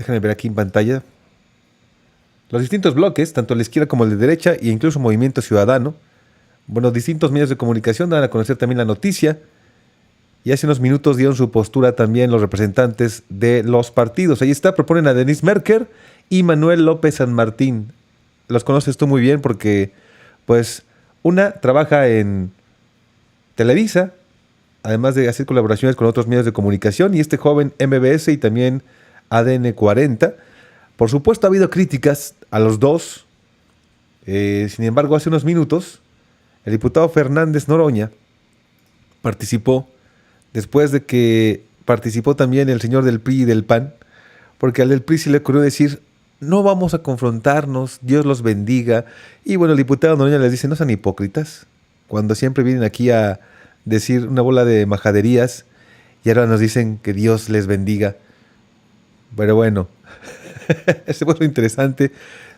déjenme ver aquí en pantalla, los distintos bloques, tanto el de izquierda como el de derecha, e incluso Movimiento Ciudadano. Bueno, distintos medios de comunicación dan a conocer también la noticia. Y hace unos minutos dieron su postura también los representantes de los partidos. Ahí está, proponen a Denise Merker y Manuel López San Martín. Los conoces tú muy bien porque, pues, una trabaja en Televisa, además de hacer colaboraciones con otros medios de comunicación, y este joven MBS y también ADN 40. Por supuesto, ha habido críticas a los dos. Sin embargo, hace unos minutos, el diputado Fernández Noroña participó, después de que participó también el señor del PRI y del PAN, porque al del PRI se le ocurrió decir, no vamos a confrontarnos, Dios los bendiga. Y bueno, el diputado Noroña les dice, no sean hipócritas, cuando siempre vienen aquí a decir una bola de majaderías, y ahora nos dicen que Dios les bendiga. Pero bueno, este fue lo interesante.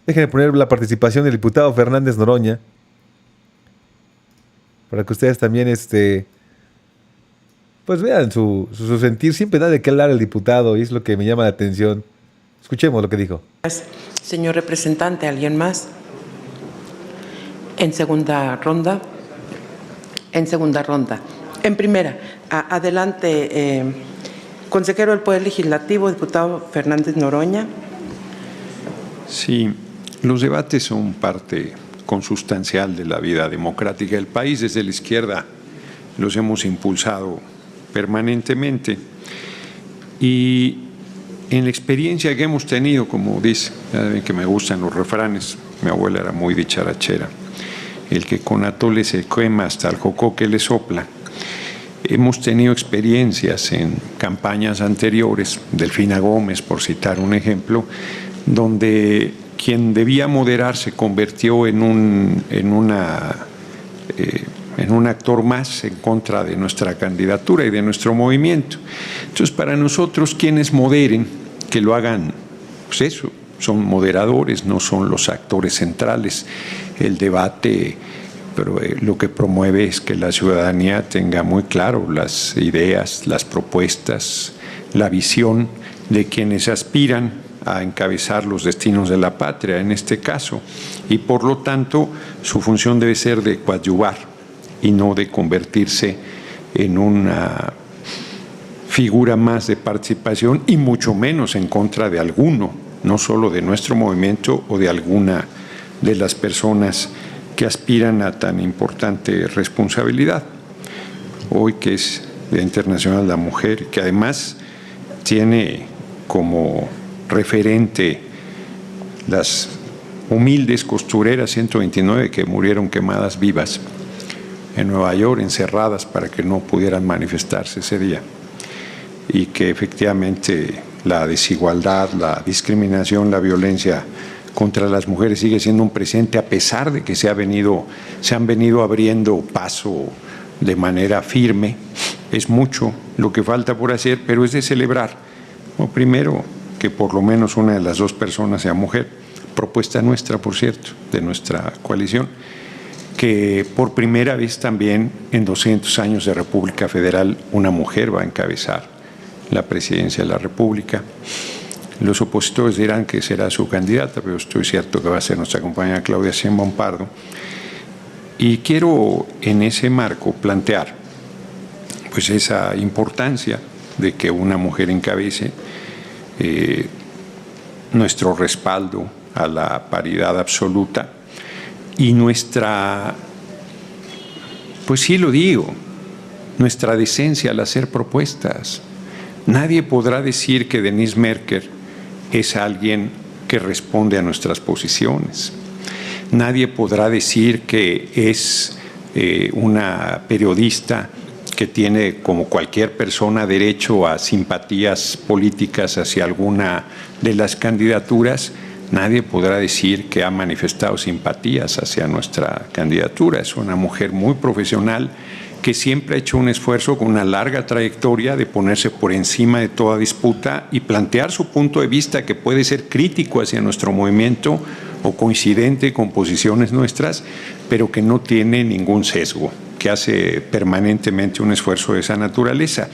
Déjenme poner la participación del diputado Fernández Noroña, para que ustedes también pues vean su sentir. Siempre da de qué hablar el diputado y es lo que me llama la atención. Escuchemos lo que dijo. Señor representante, ¿alguien más? En segunda ronda. En primera, adelante, consejero del Poder Legislativo, diputado Fernández Noroña. Sí, los debates son parte consustancial de la vida democrática del país. Desde la izquierda los hemos impulsado permanentemente y en la experiencia que hemos tenido, como dice, ya ven que me gustan los refranes, mi abuela era muy dicharachera, el que con atole se quema hasta el jocoque le sopla. Hemos tenido experiencias en campañas anteriores, Delfina Gómez, por citar un ejemplo, donde quien debía moderar se convirtió en un actor más en contra de nuestra candidatura y de nuestro movimiento. Entonces, para nosotros, quienes moderen, que lo hagan, pues eso, son moderadores, no son los actores centrales. El debate, pero lo que promueve es que la ciudadanía tenga muy claro las ideas, las propuestas, la visión de quienes aspiran a encabezar los destinos de la patria, en este caso, y por lo tanto su función debe ser de coadyuvar y no de convertirse en una figura más de participación y mucho menos en contra de alguno, no solo de nuestro movimiento o de alguna de las personas que aspiran a tan importante responsabilidad. Hoy que es Día Internacional de la Mujer, que además tiene como referente las humildes costureras 129 que murieron quemadas vivas en Nueva York, encerradas para que no pudieran manifestarse ese día, y que efectivamente la desigualdad, la discriminación, la violencia contra las mujeres sigue siendo un presente a pesar de que se han venido abriendo paso de manera firme. Es mucho lo que falta por hacer, pero es de celebrar. Bueno, primero, que por lo menos una de las dos personas sea mujer, propuesta nuestra, por cierto, de nuestra coalición, que por primera vez también en 200 años de República Federal una mujer va a encabezar la presidencia de la República. Los opositores dirán que será su candidata, pero estoy cierto que va a ser nuestra compañera Claudia Sheinbaum Pardo. Y quiero en ese marco plantear pues esa importancia de que una mujer encabece, nuestro respaldo a la paridad absoluta y nuestra, pues sí lo digo, nuestra decencia al hacer propuestas. Nadie podrá decir que Denise Merker es alguien que responde a nuestras posiciones. Nadie podrá decir que es una periodista que tiene, como cualquier persona, derecho a simpatías políticas hacia alguna de las candidaturas. Nadie podrá decir que ha manifestado simpatías hacia nuestra candidatura. Es una mujer muy profesional que siempre ha hecho un esfuerzo con una larga trayectoria de ponerse por encima de toda disputa y plantear su punto de vista, que puede ser crítico hacia nuestro movimiento o coincidente con posiciones nuestras, pero que no tiene ningún sesgo, que hace permanentemente un esfuerzo de esa naturaleza.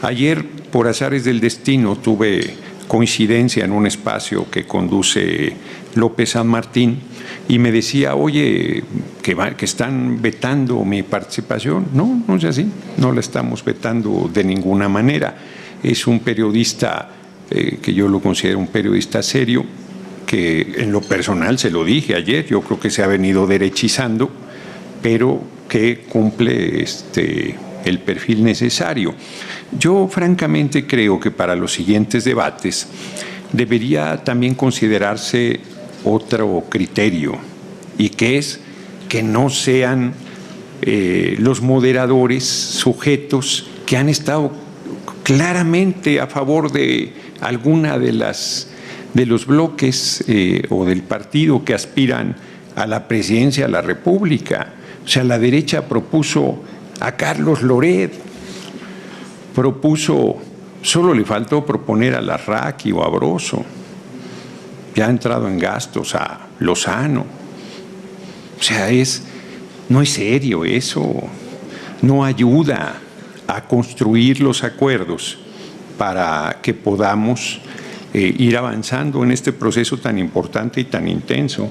Ayer, por azares del destino, tuve coincidencia en un espacio que conduce López San Martín y me decía, oye, que están vetando mi participación. No, no es así, no la estamos vetando de ninguna manera. Es un periodista que yo lo considero un periodista serio, que en lo personal, se lo dije ayer, yo creo que se ha venido derechizando, pero que cumple el perfil necesario. Yo francamente creo que para los siguientes debates debería también considerarse otro criterio, y que es que no sean los moderadores sujetos que han estado claramente a favor de alguna de los bloques o del partido que aspiran a la presidencia de la República. O sea, la derecha propuso a Carlos Loret, solo le faltó proponer a Larraqui o a Broso. Ya ha entrado en gastos a Lozano. O sea, no es serio eso, no ayuda a construir los acuerdos para que podamos ir avanzando en este proceso tan importante y tan intenso,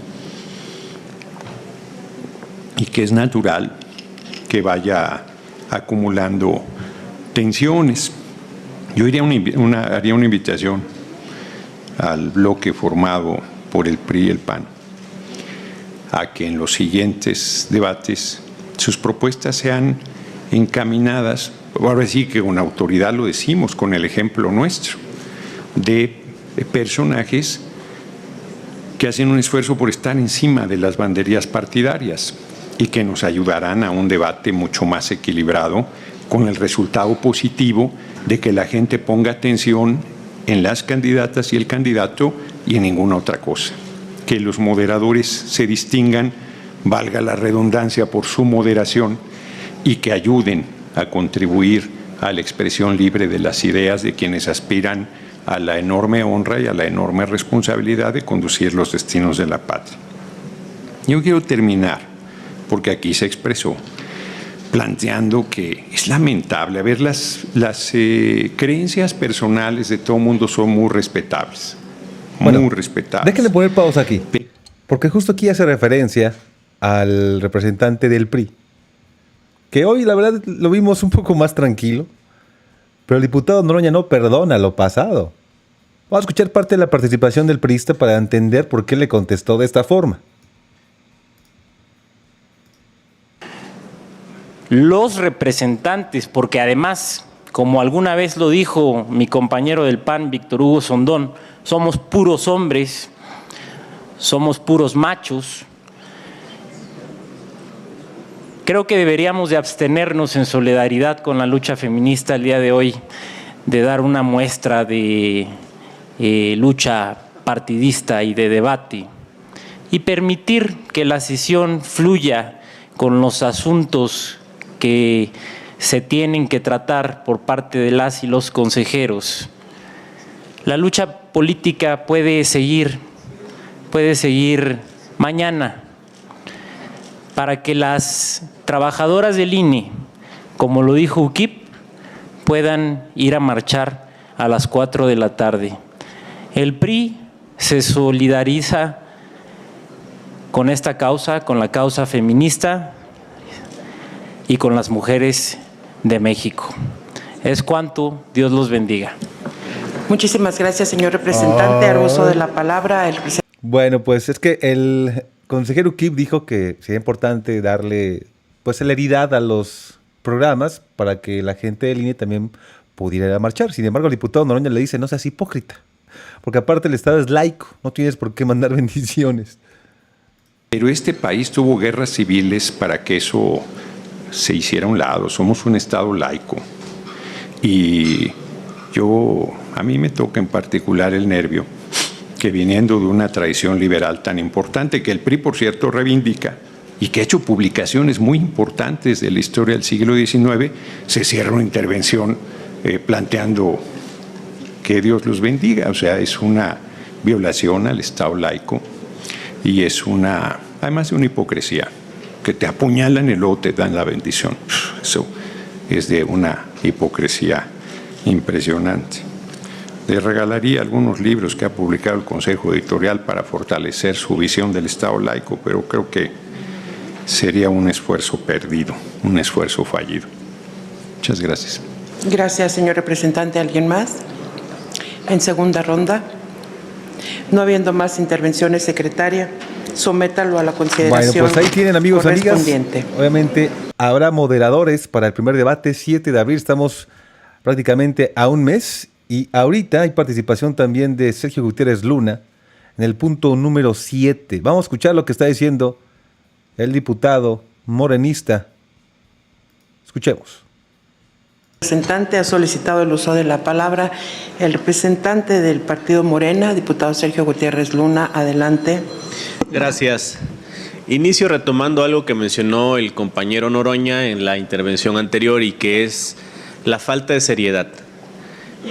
y que es natural que vaya acumulando tensiones. Yo haría una invitación al bloque formado por el PRI y el PAN a que en los siguientes debates sus propuestas sean encaminadas, ahora sí que con autoridad lo decimos, con el ejemplo nuestro, de personajes que hacen un esfuerzo por estar encima de las banderías partidarias y que nos ayudarán a un debate mucho más equilibrado, con el resultado positivo de que la gente ponga atención en las candidatas y el candidato y en ninguna otra cosa. Que los moderadores se distingan, valga la redundancia, por su moderación, y que ayuden a contribuir a la expresión libre de las ideas de quienes aspiran a la enorme honra y a la enorme responsabilidad de conducir los destinos de la patria. Yo quiero terminar, porque aquí se expresó, planteando que es lamentable. A ver, las creencias personales de todo el mundo son muy respetables. Muy respetables. Déjenme poner pausa aquí, porque justo aquí hace referencia al representante del PRI, que hoy la verdad lo vimos un poco más tranquilo, pero el diputado Noroña no perdona lo pasado. Vamos a escuchar parte de la participación del priista para entender por qué le contestó de esta forma. Los representantes, porque además, como alguna vez lo dijo mi compañero del PAN, Víctor Hugo Sondón, somos puros hombres, somos puros machos. Creo que deberíamos de abstenernos en solidaridad con la lucha feminista el día de hoy, de dar una muestra de lucha partidista y de debate, y permitir que la sesión fluya con los asuntos que se tienen que tratar por parte de las y los consejeros. La lucha política puede seguir mañana, para que las trabajadoras del INE, como lo dijo UKIP, puedan ir a marchar a las 4 de la tarde. El PRI se solidariza con esta causa, con la causa feminista y con las mujeres de México. Es cuanto. Dios los bendiga. Muchísimas gracias, señor representante. Al uso de la palabra, el presidente. Bueno, pues es que el consejero UKIP dijo que sería importante darle pues celeridad a los programas para que la gente del INE también pudiera ir a marchar. Sin embargo, el diputado Noroña le dice, no seas hipócrita, porque aparte el Estado es laico, no tienes por qué mandar bendiciones. Pero este país tuvo guerras civiles para que eso se hiciera a un lado. Somos un Estado laico. Y a mí me toca en particular el nervio que, viniendo de una tradición liberal tan importante, que el PRI, por cierto, reivindica, y que ha hecho publicaciones muy importantes de la historia del siglo XIX, se cierra una intervención planteando que Dios los bendiga. O sea, es una violación al Estado laico y es además de una hipocresía, que te apuñalan y luego te dan la bendición. Eso es de una hipocresía impresionante. Le regalaría algunos libros que ha publicado el Consejo Editorial para fortalecer su visión del Estado laico, pero creo que sería un esfuerzo perdido, un esfuerzo fallido. Muchas gracias. Gracias, señor representante. ¿Alguien más? En segunda ronda. No habiendo más intervenciones, secretaria, sométalo a la consideración. Bueno, pues ahí tienen, amigos, amigas. Correspondiente. Obviamente habrá moderadores para el primer debate, 7 de abril. Estamos prácticamente a un mes. Y ahorita hay participación también de Sergio Gutiérrez Luna en el punto número 7. Vamos a escuchar lo que está diciendo el diputado morenista. Escuchemos. El representante ha solicitado el uso de la palabra. El representante del partido Morena, diputado Sergio Gutiérrez Luna, adelante. Gracias. Inicio retomando algo que mencionó el compañero Noroña en la intervención anterior y que es la falta de seriedad.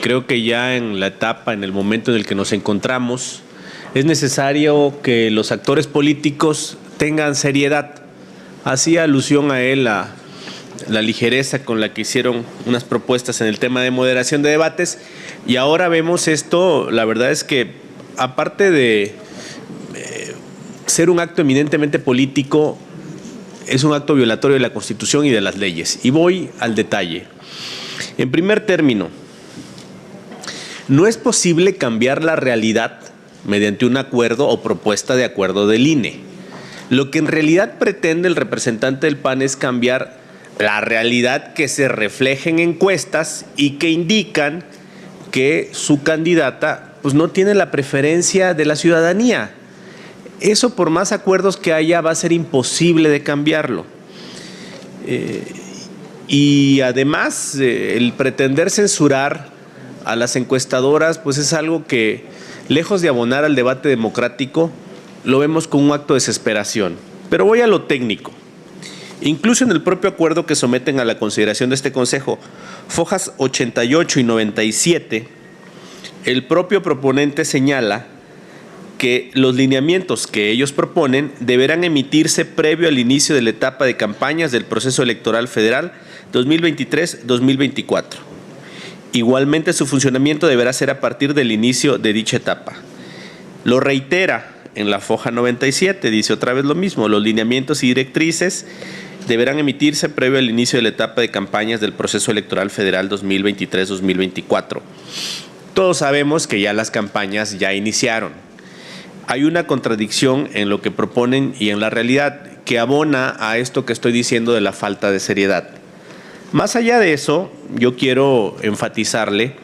Creo que ya en la etapa, en el momento en el que nos encontramos, es necesario que los actores políticos tengan seriedad. Hacía alusión a él la ligereza con la que hicieron unas propuestas en el tema de moderación de debates, y ahora vemos esto. La verdad es que, aparte de ser un acto eminentemente político, es un acto violatorio de la Constitución y de las leyes. Y voy al detalle. En primer término, no es posible cambiar la realidad mediante un acuerdo o propuesta de acuerdo del INE. Lo que en realidad pretende el representante del PAN es cambiar la realidad que se refleja en encuestas y que indican que su candidata pues no tiene la preferencia de la ciudadanía. Eso, por más acuerdos que haya, va a ser imposible de cambiarlo. Y además, el pretender censurar a las encuestadoras, pues es algo que, lejos de abonar al debate democrático, lo vemos como un acto de desesperación. Pero voy a lo técnico. Incluso en el propio acuerdo que someten a la consideración de este Consejo, fojas 88 y 97, el propio proponente señala que los lineamientos que ellos proponen deberán emitirse previo al inicio de la etapa de campañas del proceso electoral federal 2023-2024. Igualmente, su funcionamiento deberá ser a partir del inicio de dicha etapa. Lo reitera en la foja 97, dice otra vez lo mismo: los lineamientos y directrices deberán emitirse previo al inicio de la etapa de campañas del proceso electoral federal 2023-2024. Todos sabemos que ya las campañas ya iniciaron. Hay una contradicción en lo que proponen y en la realidad que abona a esto que estoy diciendo de la falta de seriedad. Más allá de eso, yo quiero enfatizarle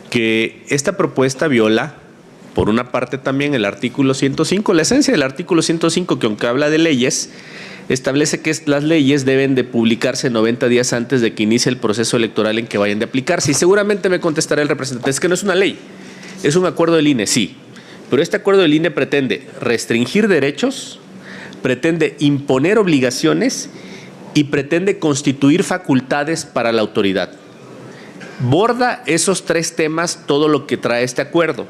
que esta propuesta viola, por una parte, también el artículo 105, la esencia del artículo 105, que aunque habla de leyes, establece que las leyes deben de publicarse 90 días antes de que inicie el proceso electoral en que vayan de aplicarse. Y seguramente me contestará el representante: es que no es una ley, es un acuerdo del INE, sí. Pero este acuerdo del INE pretende restringir derechos, pretende imponer obligaciones y pretende constituir facultades para la autoridad. Borda esos tres temas todo lo que trae este acuerdo: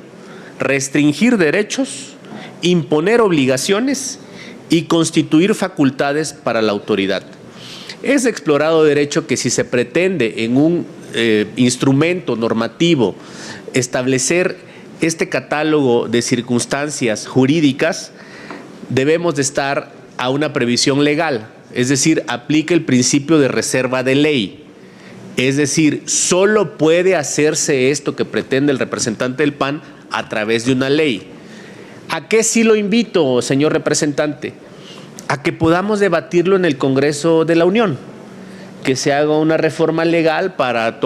restringir derechos, imponer obligaciones y constituir facultades para la autoridad. Es de explorado derecho que si se pretende en un instrumento normativo establecer este catálogo de circunstancias jurídicas, debemos de estar a una previsión legal. Es decir, aplica el principio de reserva de ley. Es decir, solo puede hacerse esto que pretende el representante del PAN a través de una ley. ¿A qué sí lo invito, señor representante? A que podamos debatirlo en el Congreso de la Unión, que se haga una reforma legal para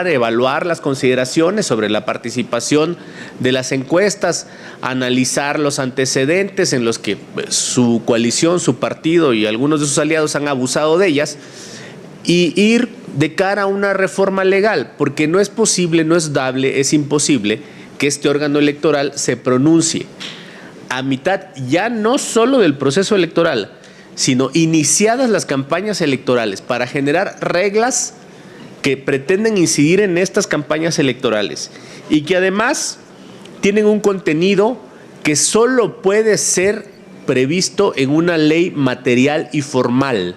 evaluar las consideraciones sobre la participación de las encuestas, analizar los antecedentes en los que su coalición, su partido y algunos de sus aliados han abusado de ellas, y ir de cara a una reforma legal, porque no es posible, no es dable, es imposible que este órgano electoral se pronuncie a mitad ya no solo del proceso electoral, sino iniciadas las campañas electorales, para generar reglas que pretenden incidir en estas campañas electorales y que además tienen un contenido que solo puede ser previsto en una ley material y formal.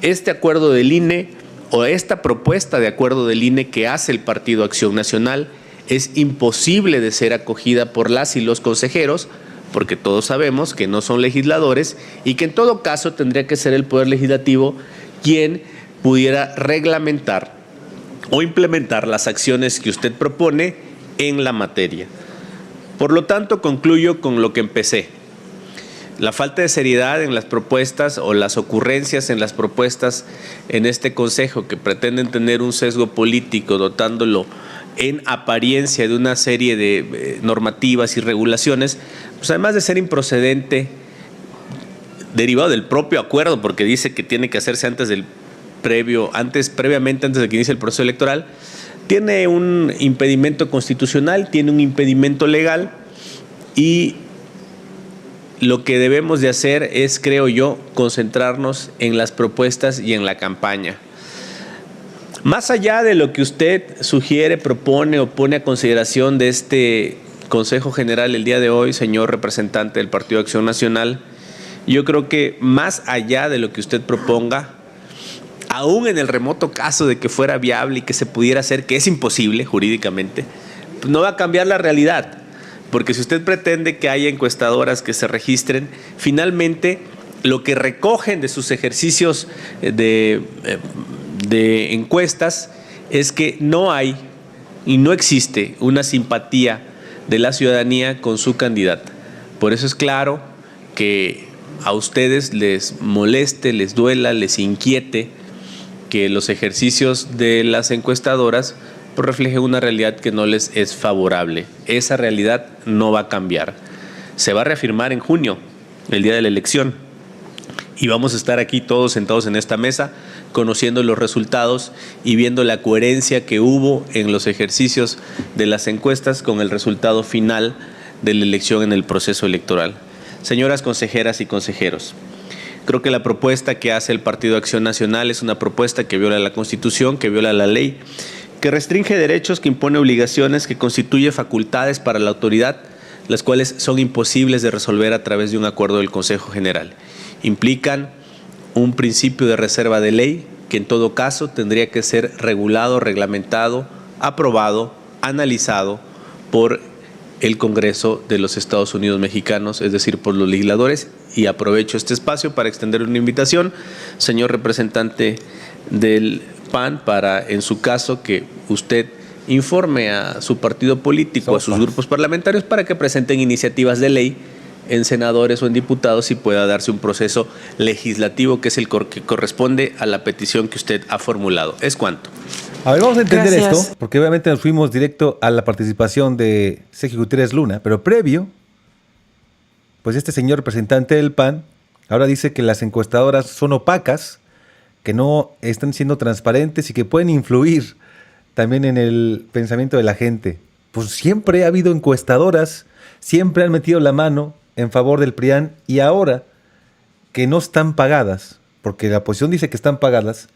Este acuerdo del INE o esta propuesta de acuerdo del INE que hace el Partido Acción Nacional es imposible de ser acogida por las y los consejeros, porque todos sabemos que no son legisladores y que en todo caso tendría que ser el Poder Legislativo quien pudiera reglamentar o implementar las acciones que usted propone en la materia. Por lo tanto, concluyo con lo que empecé. La falta de seriedad en las propuestas o las ocurrencias en las propuestas en este Consejo que pretenden tener un sesgo político dotándolo en apariencia de una serie de normativas y regulaciones, pues además de ser improcedente, derivado del propio acuerdo, porque dice que tiene que hacerse previamente antes de que inicie el proceso electoral, tiene un impedimento constitucional, tiene un impedimento legal y lo que debemos de hacer es, creo yo, concentrarnos en las propuestas y en la campaña. Más allá de lo que usted sugiere, propone o pone a consideración de este Consejo General el día de hoy, señor representante del Partido Acción Nacional, yo creo que más allá de lo que usted proponga, aún en el remoto caso de que fuera viable y que se pudiera hacer, que es imposible jurídicamente, pues no va a cambiar la realidad. Porque si usted pretende que haya encuestadoras que se registren, finalmente lo que recogen de sus ejercicios de encuestas es que no hay y no existe una simpatía de la ciudadanía con su candidata. Por eso es claro que a ustedes les moleste, les duela, les inquiete que los ejercicios de las encuestadoras refleje una realidad que no les es favorable. Esa realidad no va a cambiar. Se va a reafirmar en junio, el día de la elección, y vamos a estar aquí todos sentados en esta mesa conociendo los resultados y viendo la coherencia que hubo en los ejercicios de las encuestas con el resultado final de la elección en el proceso electoral. Señoras consejeras y consejeros, creo que la propuesta que hace el Partido Acción Nacional es una propuesta que viola la Constitución, que viola la ley, que restringe derechos, que impone obligaciones, que constituye facultades para la autoridad, las cuales son imposibles de resolver a través de un acuerdo del Consejo General. Implican un principio de reserva de ley que en todo caso tendría que ser regulado, reglamentado, aprobado, analizado por el Congreso de los Estados Unidos mexicanos, es decir, por los legisladores. Y aprovecho este espacio para extender una invitación, señor representante del PAN, para, en su caso, que usted informe a su partido político, a sus grupos parlamentarios, para que presenten iniciativas de ley en senadores o en diputados y pueda darse un proceso legislativo que es el que corresponde a la petición que usted ha formulado. ¿Es cuánto? A ver, vamos a entender Gracias. esto, porque obviamente nos fuimos directo a la participación de Sergio Gutiérrez Luna, pero previo, pues este señor representante del PAN ahora dice que las encuestadoras son opacas, que no están siendo transparentes y que pueden influir también en el pensamiento de la gente. Pues siempre ha habido encuestadoras, siempre han metido la mano en favor del PRIAN y ahora que no están pagadas, porque la oposición dice que están pagadas,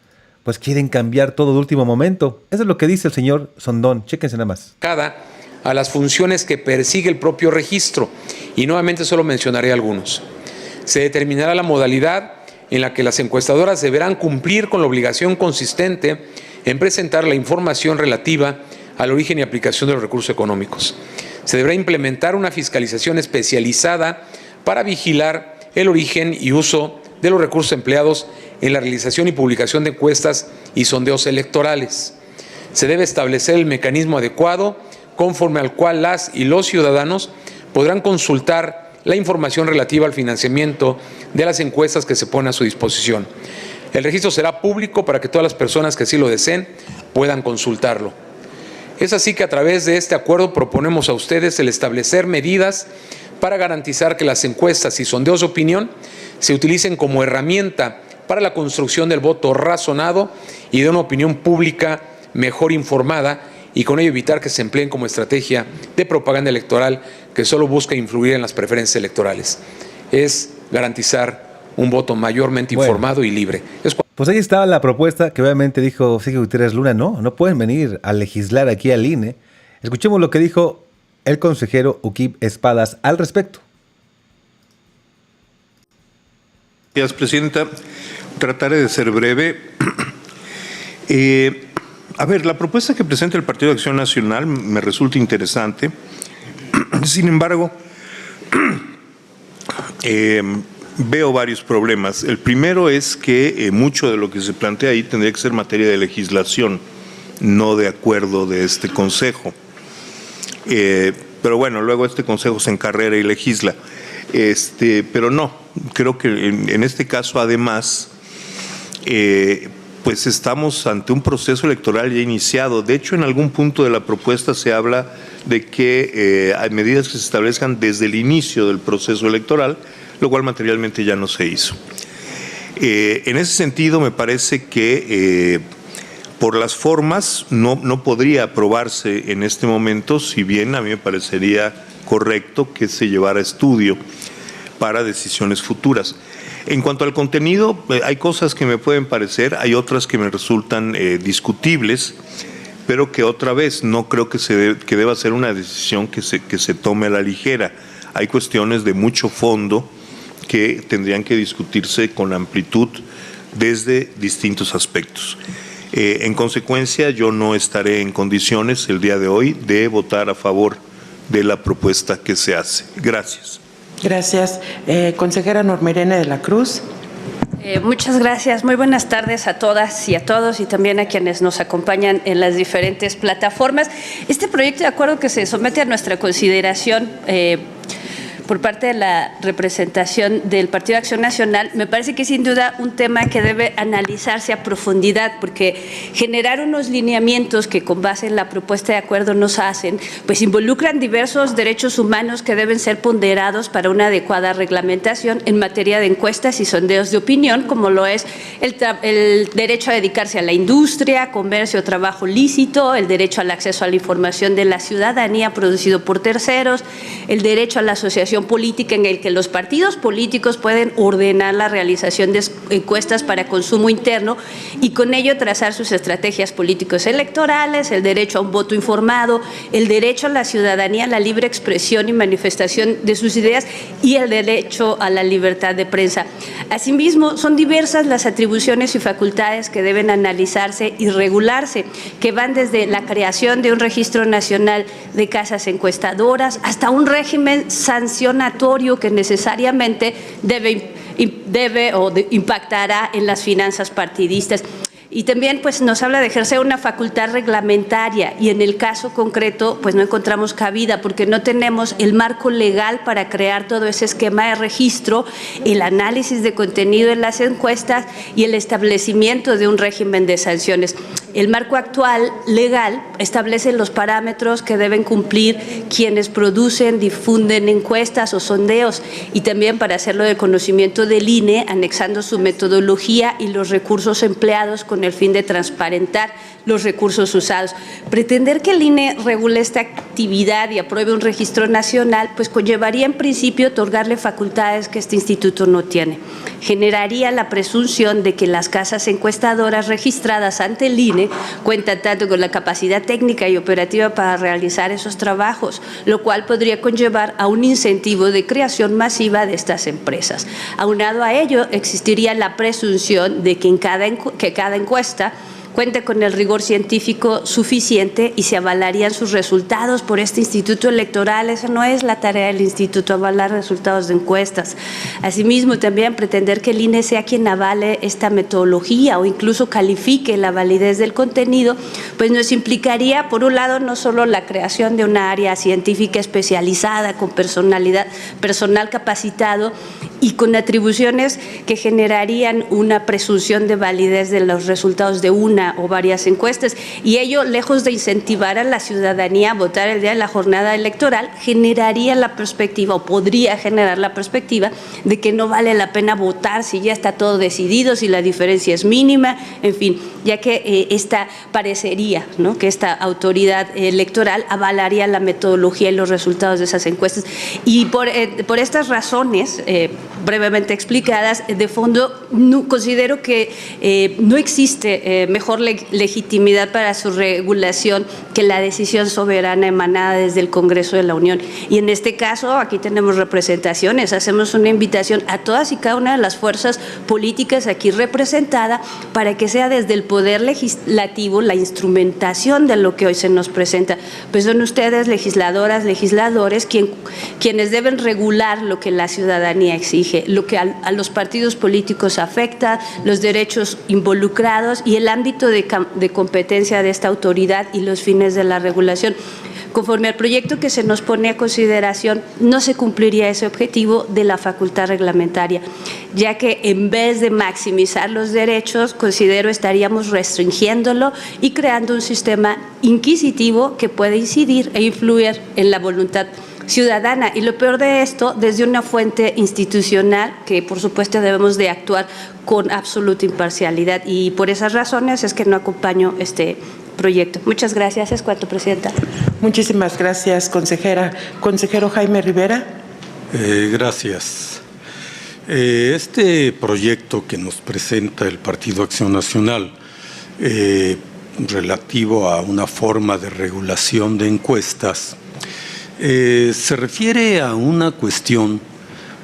pues quieren cambiar todo de último momento. Eso es lo que dice el señor Sondón. Chéquense nada más. A las funciones que persigue el propio registro, y nuevamente solo mencionaré algunos. Se determinará la modalidad en la que las encuestadoras deberán cumplir con la obligación consistente en presentar la información relativa al origen y aplicación de los recursos económicos. Se deberá implementar una fiscalización especializada para vigilar el origen y uso de los recursos empleados en la realización y publicación de encuestas y sondeos electorales. Se debe establecer el mecanismo adecuado conforme al cual las y los ciudadanos podrán consultar la información relativa al financiamiento de las encuestas que se ponen a su disposición. El registro será público para que todas las personas que así lo deseen puedan consultarlo. Es así que a través de este acuerdo proponemos a ustedes el establecer medidas para garantizar que las encuestas y sondeos de opinión se utilicen como herramienta para la construcción del voto razonado y de una opinión pública mejor informada, y con ello evitar que se empleen como estrategia de propaganda electoral que solo busca influir en las preferencias electorales. Es garantizar un voto mayormente informado y libre. Pues ahí estaba la propuesta que obviamente dijo Sergio Gutiérrez Luna. No pueden venir a legislar aquí al INE. Escuchemos lo que dijo el consejero Uquib Espadas al respecto. Gracias, Presidenta. Trataré de ser breve. A ver, la propuesta que presenta el Partido de Acción Nacional me resulta interesante. Sin embargo, veo varios problemas. El primero es que mucho de lo que se plantea ahí tendría que ser materia de legislación, no de acuerdo de este Consejo. Pero bueno, luego este Consejo se encarrera y legisla. Pero no, creo que en este caso además, pues estamos ante un proceso electoral ya iniciado. De hecho, en algún punto de la propuesta se habla de que hay medidas que se establezcan desde el inicio del proceso electoral, lo cual materialmente ya no se hizo. En ese sentido, me parece que por las formas no podría aprobarse en este momento, si bien a mí me parecería correcto que se llevara a estudio para decisiones futuras. En cuanto al contenido, hay cosas que me pueden parecer, hay otras que me resultan discutibles, pero que otra vez no creo que deba ser una decisión que se tome a la ligera. Hay cuestiones de mucho fondo que tendrían que discutirse con amplitud desde distintos aspectos. En consecuencia, yo no estaré en condiciones el día de hoy de votar a favor de la propuesta que se hace. Gracias. Gracias. Consejera Norma Irene de la Cruz. Muchas gracias. Muy buenas tardes a todas y a todos y también a quienes nos acompañan en las diferentes plataformas. Este proyecto de acuerdo que se somete a nuestra consideración por parte de la representación del Partido de Acción Nacional, me parece que sin duda un tema que debe analizarse a profundidad, porque generar unos lineamientos que con base en la propuesta de acuerdo nos hacen, pues involucran diversos derechos humanos que deben ser ponderados para una adecuada reglamentación en materia de encuestas y sondeos de opinión, como lo es el derecho a dedicarse a la industria, comercio o trabajo lícito, el derecho al acceso a la información de la ciudadanía producido por terceros, el derecho a la asociación política en el que los partidos políticos pueden ordenar la realización de encuestas para consumo interno y con ello trazar sus estrategias políticos electorales, el derecho a un voto informado, el derecho a la ciudadanía a la libre expresión y manifestación de sus ideas y el derecho a la libertad de prensa. Asimismo, son diversas las atribuciones y facultades que deben analizarse y regularse, que van desde la creación de un registro nacional de casas encuestadoras hasta un régimen sancionatorio que necesariamente impactará en las finanzas partidistas. Y también pues nos habla de ejercer una facultad reglamentaria y en el caso concreto pues no encontramos cabida porque no tenemos el marco legal para crear todo ese esquema de registro, el análisis de contenido en las encuestas y el establecimiento de un régimen de sanciones. El marco actual legal establece los parámetros que deben cumplir quienes producen, difunden encuestas o sondeos y también para hacerlo de conocimiento del INE, anexando su metodología y los recursos empleados con el fin de transparentar los recursos usados. Pretender que el INE regule esta actividad y apruebe un registro nacional, pues conllevaría en principio otorgarle facultades que este instituto no tiene. Generaría la presunción de que las casas encuestadoras registradas ante el INE cuentan tanto con la capacidad técnica y operativa para realizar esos trabajos, lo cual podría conllevar a un incentivo de creación masiva de estas empresas. Aunado a ello, existiría la presunción de que cada encuesta cuente con el rigor científico suficiente y se avalarían sus resultados por este instituto electoral. Esa no es la tarea del instituto, avalar resultados de encuestas. Asimismo, también pretender que el INE sea quien avale esta metodología o incluso califique la validez del contenido, pues nos implicaría, por un lado, no solo la creación de una área científica especializada con personal capacitado y con atribuciones que generarían una presunción de validez de los resultados de una o varias encuestas, y ello, lejos de incentivar a la ciudadanía a votar el día de la jornada electoral, generaría la perspectiva o podría generar la perspectiva de que no vale la pena votar si ya está todo decidido, si la diferencia es mínima, en fin, ya que esta parecería, ¿no?, que esta autoridad electoral avalaría la metodología y los resultados de esas encuestas. Y por estas razones, brevemente explicadas, de fondo considero que no existe mejor legitimidad para su regulación que la decisión soberana emanada desde el Congreso de la Unión. Y en este caso, aquí tenemos representaciones, hacemos una invitación a todas y cada una de las fuerzas políticas aquí representadas para que sea desde el Poder Legislativo la instrumentación de lo que hoy se nos presenta. Pues son ustedes, legisladoras, legisladores, quienes deben regular lo que la ciudadanía exige, lo que a los partidos políticos afecta, los derechos involucrados y el ámbito de competencia de esta autoridad y los fines de la regulación. Conforme al proyecto que se nos pone a consideración, no se cumpliría ese objetivo de la facultad reglamentaria, ya que en vez de maximizar los derechos, considero estaríamos restringiéndolo y creando un sistema inquisitivo que puede incidir e influir en la voluntad ciudadana. Y lo peor de esto, desde una fuente institucional que por supuesto debemos de actuar con absoluta imparcialidad, y por esas razones es que no acompaño este proyecto. Muchas gracias. Es cuanto, Presidenta. Muchísimas gracias, consejera. Consejero Jaime Rivera. Gracias. Este proyecto que nos presenta el Partido Acción Nacional relativo a una forma de regulación de encuestas se refiere a una cuestión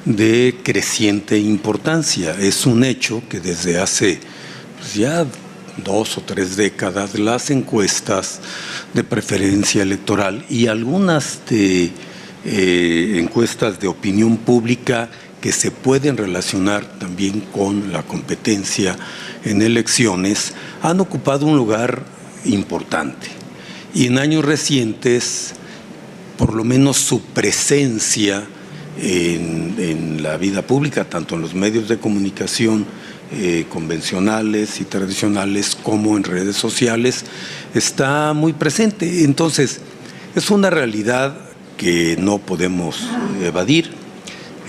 de creciente importancia. Es un hecho que desde hace ya 2 o 3 décadas las encuestas de preferencia electoral y algunas de encuestas de opinión pública que se pueden relacionar también con la competencia en elecciones han ocupado un lugar importante. Y en años recientes, por lo menos su presencia en la vida pública, tanto en los medios de comunicación convencionales y tradicionales como en redes sociales, está muy presente. Entonces, es una realidad que no podemos evadir.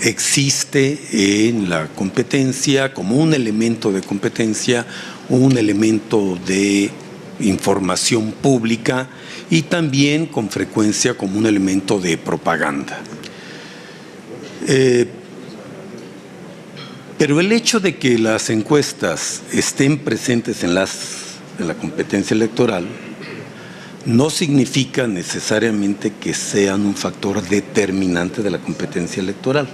Existe en la competencia como un elemento de competencia, un elemento de información pública y también con frecuencia como un elemento de propaganda. Pero el hecho de que las encuestas estén presentes en la competencia electoral no significa necesariamente que sean un factor determinante de la competencia electoral.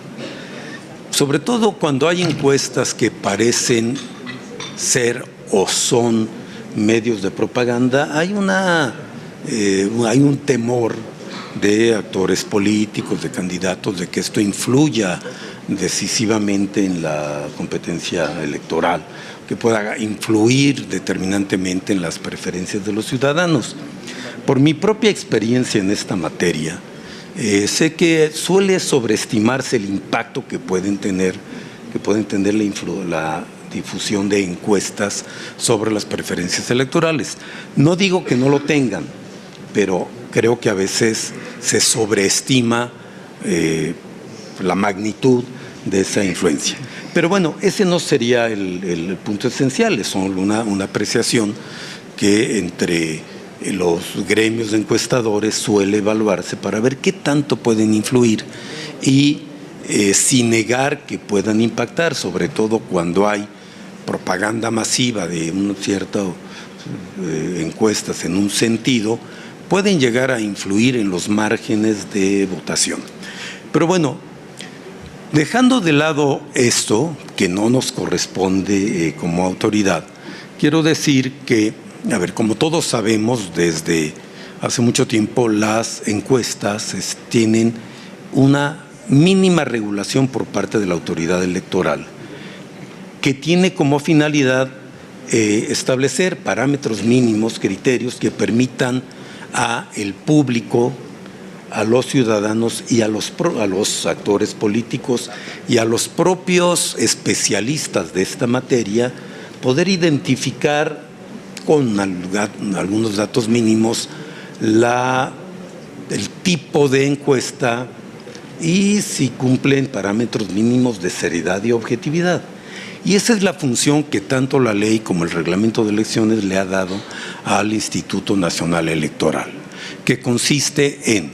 Sobre todo cuando hay encuestas que parecen ser o son medios de propaganda, hay un temor de actores políticos, de candidatos, de que esto influya decisivamente en la competencia electoral, que pueda influir determinantemente en las preferencias de los ciudadanos. Por mi propia experiencia en esta materia, sé que suele sobreestimarse el impacto que pueden tener la difusión de encuestas sobre las preferencias electorales. No digo que no lo tengan, pero creo que a veces se sobreestima la magnitud de esa influencia. Pero bueno, ese no sería el punto esencial, es solo una apreciación que entre los gremios de encuestadores suele evaluarse para ver qué tanto pueden influir y sin negar que puedan impactar, sobre todo cuando hay propaganda masiva de ciertas encuestas en un sentido, pueden llegar a influir en los márgenes de votación. Pero bueno, dejando de lado esto, que no nos corresponde como autoridad, quiero decir que, como todos sabemos, desde hace mucho tiempo las encuestas tienen una mínima regulación por parte de la autoridad electoral, que tiene como finalidad establecer parámetros mínimos, criterios que permitan al público, a los ciudadanos y a los actores políticos y a los propios especialistas de esta materia poder identificar con algunos datos mínimos el tipo de encuesta y si cumplen parámetros mínimos de seriedad y objetividad. Y esa es la función que tanto la ley como el reglamento de elecciones le ha dado al Instituto Nacional Electoral, que consiste en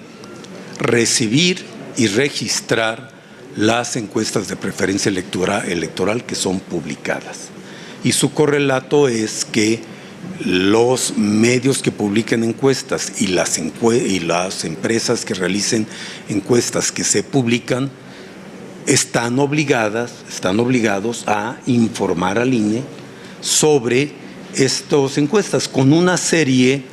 recibir y registrar las encuestas de preferencia electoral que son publicadas. Y su correlato es que los medios que publiquen encuestas y las empresas que realicen encuestas que se publican están obligados a informar al INE sobre estas encuestas con una serie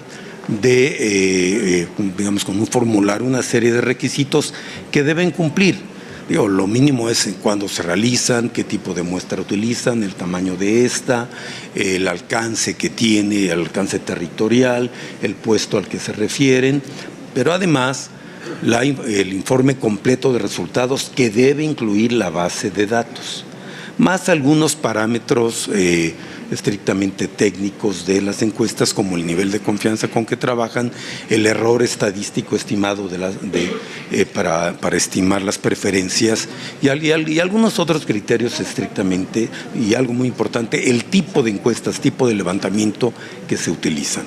de, digamos, con un formulario, una serie de requisitos que deben cumplir. Digo, lo mínimo es cuándo se realizan, qué tipo de muestra utilizan, el tamaño de esta, el alcance que tiene, el alcance territorial, el puesto al que se refieren, pero además el informe completo de resultados que debe incluir la base de datos, más algunos parámetros estrictamente técnicos de las encuestas, como el nivel de confianza con que trabajan, el error estadístico estimado para estimar las preferencias y algunos otros criterios estrictamente, y algo muy importante, el tipo de encuestas, tipo de levantamiento que se utilizan.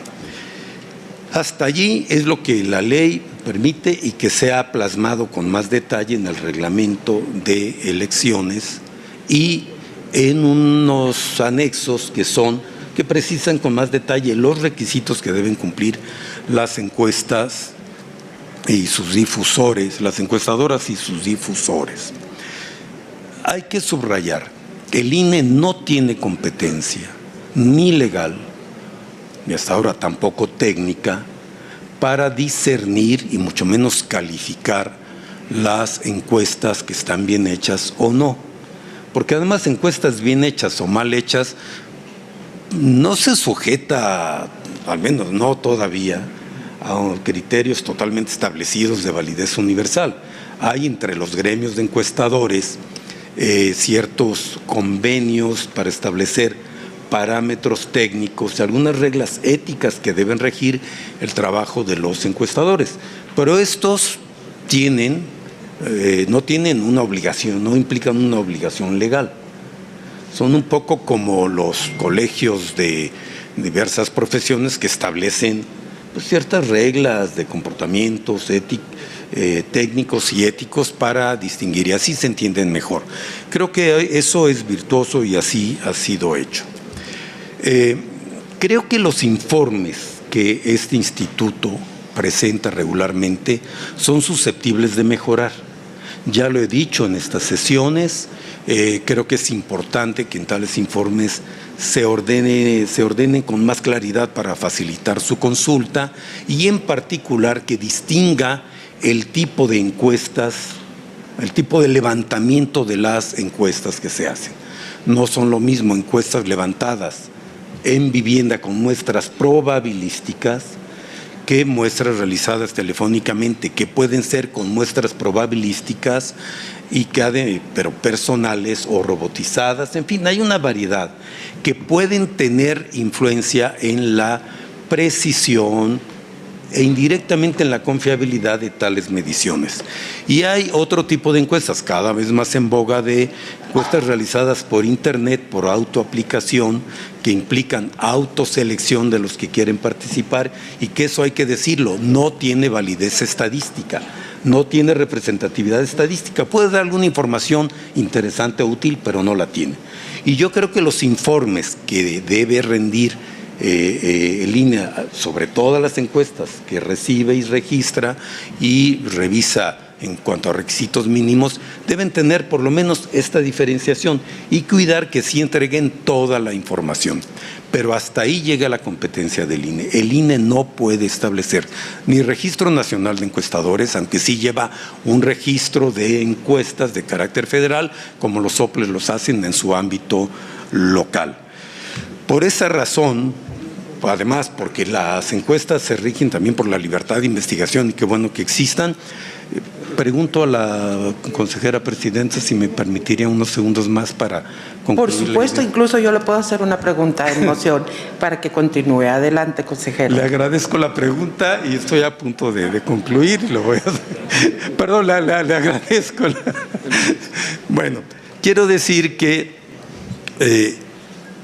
Hasta allí es lo que la ley permite y que se ha plasmado con más detalle en el reglamento de elecciones y en unos anexos que precisan con más detalle los requisitos que deben cumplir las encuestas y sus difusores, las encuestadoras y sus difusores. Hay que subrayar que el INE no tiene competencia ni legal, ni hasta ahora tampoco técnica, para discernir y mucho menos calificar las encuestas que están bien hechas o no. Porque además encuestas bien hechas o mal hechas no se sujeta, al menos no todavía, a criterios totalmente establecidos de validez universal. Hay entre los gremios de encuestadores ciertos convenios para establecer parámetros técnicos y algunas reglas éticas que deben regir el trabajo de los encuestadores. Pero estos no tienen una obligación, no implican una obligación legal. Son un poco como los colegios de diversas profesiones que establecen pues, ciertas reglas de comportamientos técnicos y éticos para distinguir, y así se entienden mejor. Creo que eso es virtuoso y así ha sido hecho. Creo que los informes que este instituto presenta regularmente son susceptibles de mejorar. Ya lo he dicho en estas sesiones, creo que es importante que en tales informes se ordenen con más claridad para facilitar su consulta y en particular que distinga el tipo de encuestas, el tipo de levantamiento de las encuestas que se hacen. No son lo mismo encuestas levantadas en vivienda con muestras probabilísticas que muestras realizadas telefónicamente, que pueden ser con muestras probabilísticas pero personales o robotizadas. En fin, hay una variedad que pueden tener influencia en la precisión e indirectamente en la confiabilidad de tales mediciones. Y hay otro tipo de encuestas, cada vez más en boga, de encuestas realizadas por internet, por autoaplicación, que implican autoselección de los que quieren participar y que eso hay que decirlo, no tiene validez estadística, no tiene representatividad estadística. Puede dar alguna información interesante o útil, pero no la tiene. Y yo creo que los informes que debe rendir el INE sobre todas las encuestas que recibe y registra y revisa en cuanto a requisitos mínimos, deben tener por lo menos esta diferenciación y cuidar que sí entreguen toda la información. Pero hasta ahí llega la competencia del INE. El INE no puede establecer ni registro nacional de encuestadores, aunque sí lleva un registro de encuestas de carácter federal, como los soples los hacen en su ámbito local. Por esa razón, además porque las encuestas se rigen también por la libertad de investigación y qué bueno que existan, pregunto a la consejera presidenta si me permitiría unos segundos más para concluir. Por supuesto, incluso yo le puedo hacer una pregunta en moción para que continúe. Adelante, consejera. Le agradezco la pregunta y estoy a punto de concluir. Lo voy a hacer. Perdón, le agradezco. Bueno, quiero decir que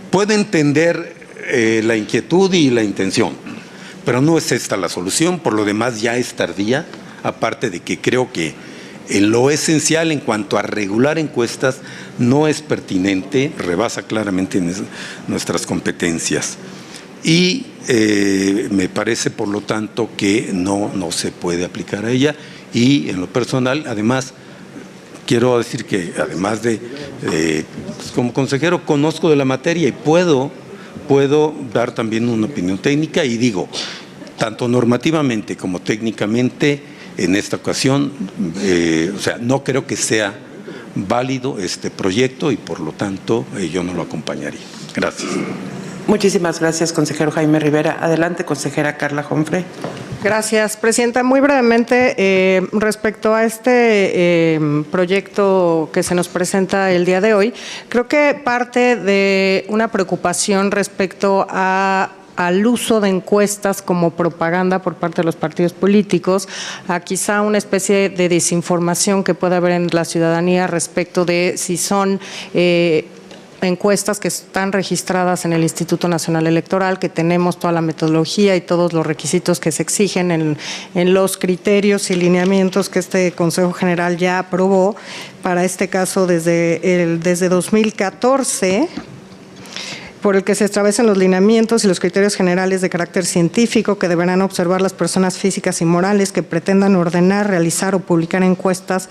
puedo entender la inquietud y la intención, pero no es esta la solución. Por lo demás ya es tardía, aparte de que creo que en lo esencial en cuanto a regular encuestas no es pertinente, rebasa claramente nuestras competencias. Y me parece, por lo tanto, que no se puede aplicar a ella. Y en lo personal, además, quiero decir que además como consejero conozco de la materia y puedo dar también una opinión técnica y digo, tanto normativamente como técnicamente, en esta ocasión, no creo que sea válido este proyecto y por lo tanto yo no lo acompañaría. Gracias. Muchísimas gracias, consejero Jaime Rivera. Adelante, consejera Carla Humphrey. Gracias, presidenta. Muy brevemente, respecto a este proyecto que se nos presenta el día de hoy, creo que parte de una preocupación respecto al uso de encuestas como propaganda por parte de los partidos políticos, a quizá una especie de desinformación que pueda haber en la ciudadanía respecto de si son encuestas que están registradas en el Instituto Nacional Electoral, que tenemos toda la metodología y todos los requisitos que se exigen en los criterios y lineamientos que este Consejo General ya aprobó, para este caso desde 2014, por el que se establecen los lineamientos y los criterios generales de carácter científico que deberán observar las personas físicas y morales que pretendan ordenar, realizar o publicar encuestas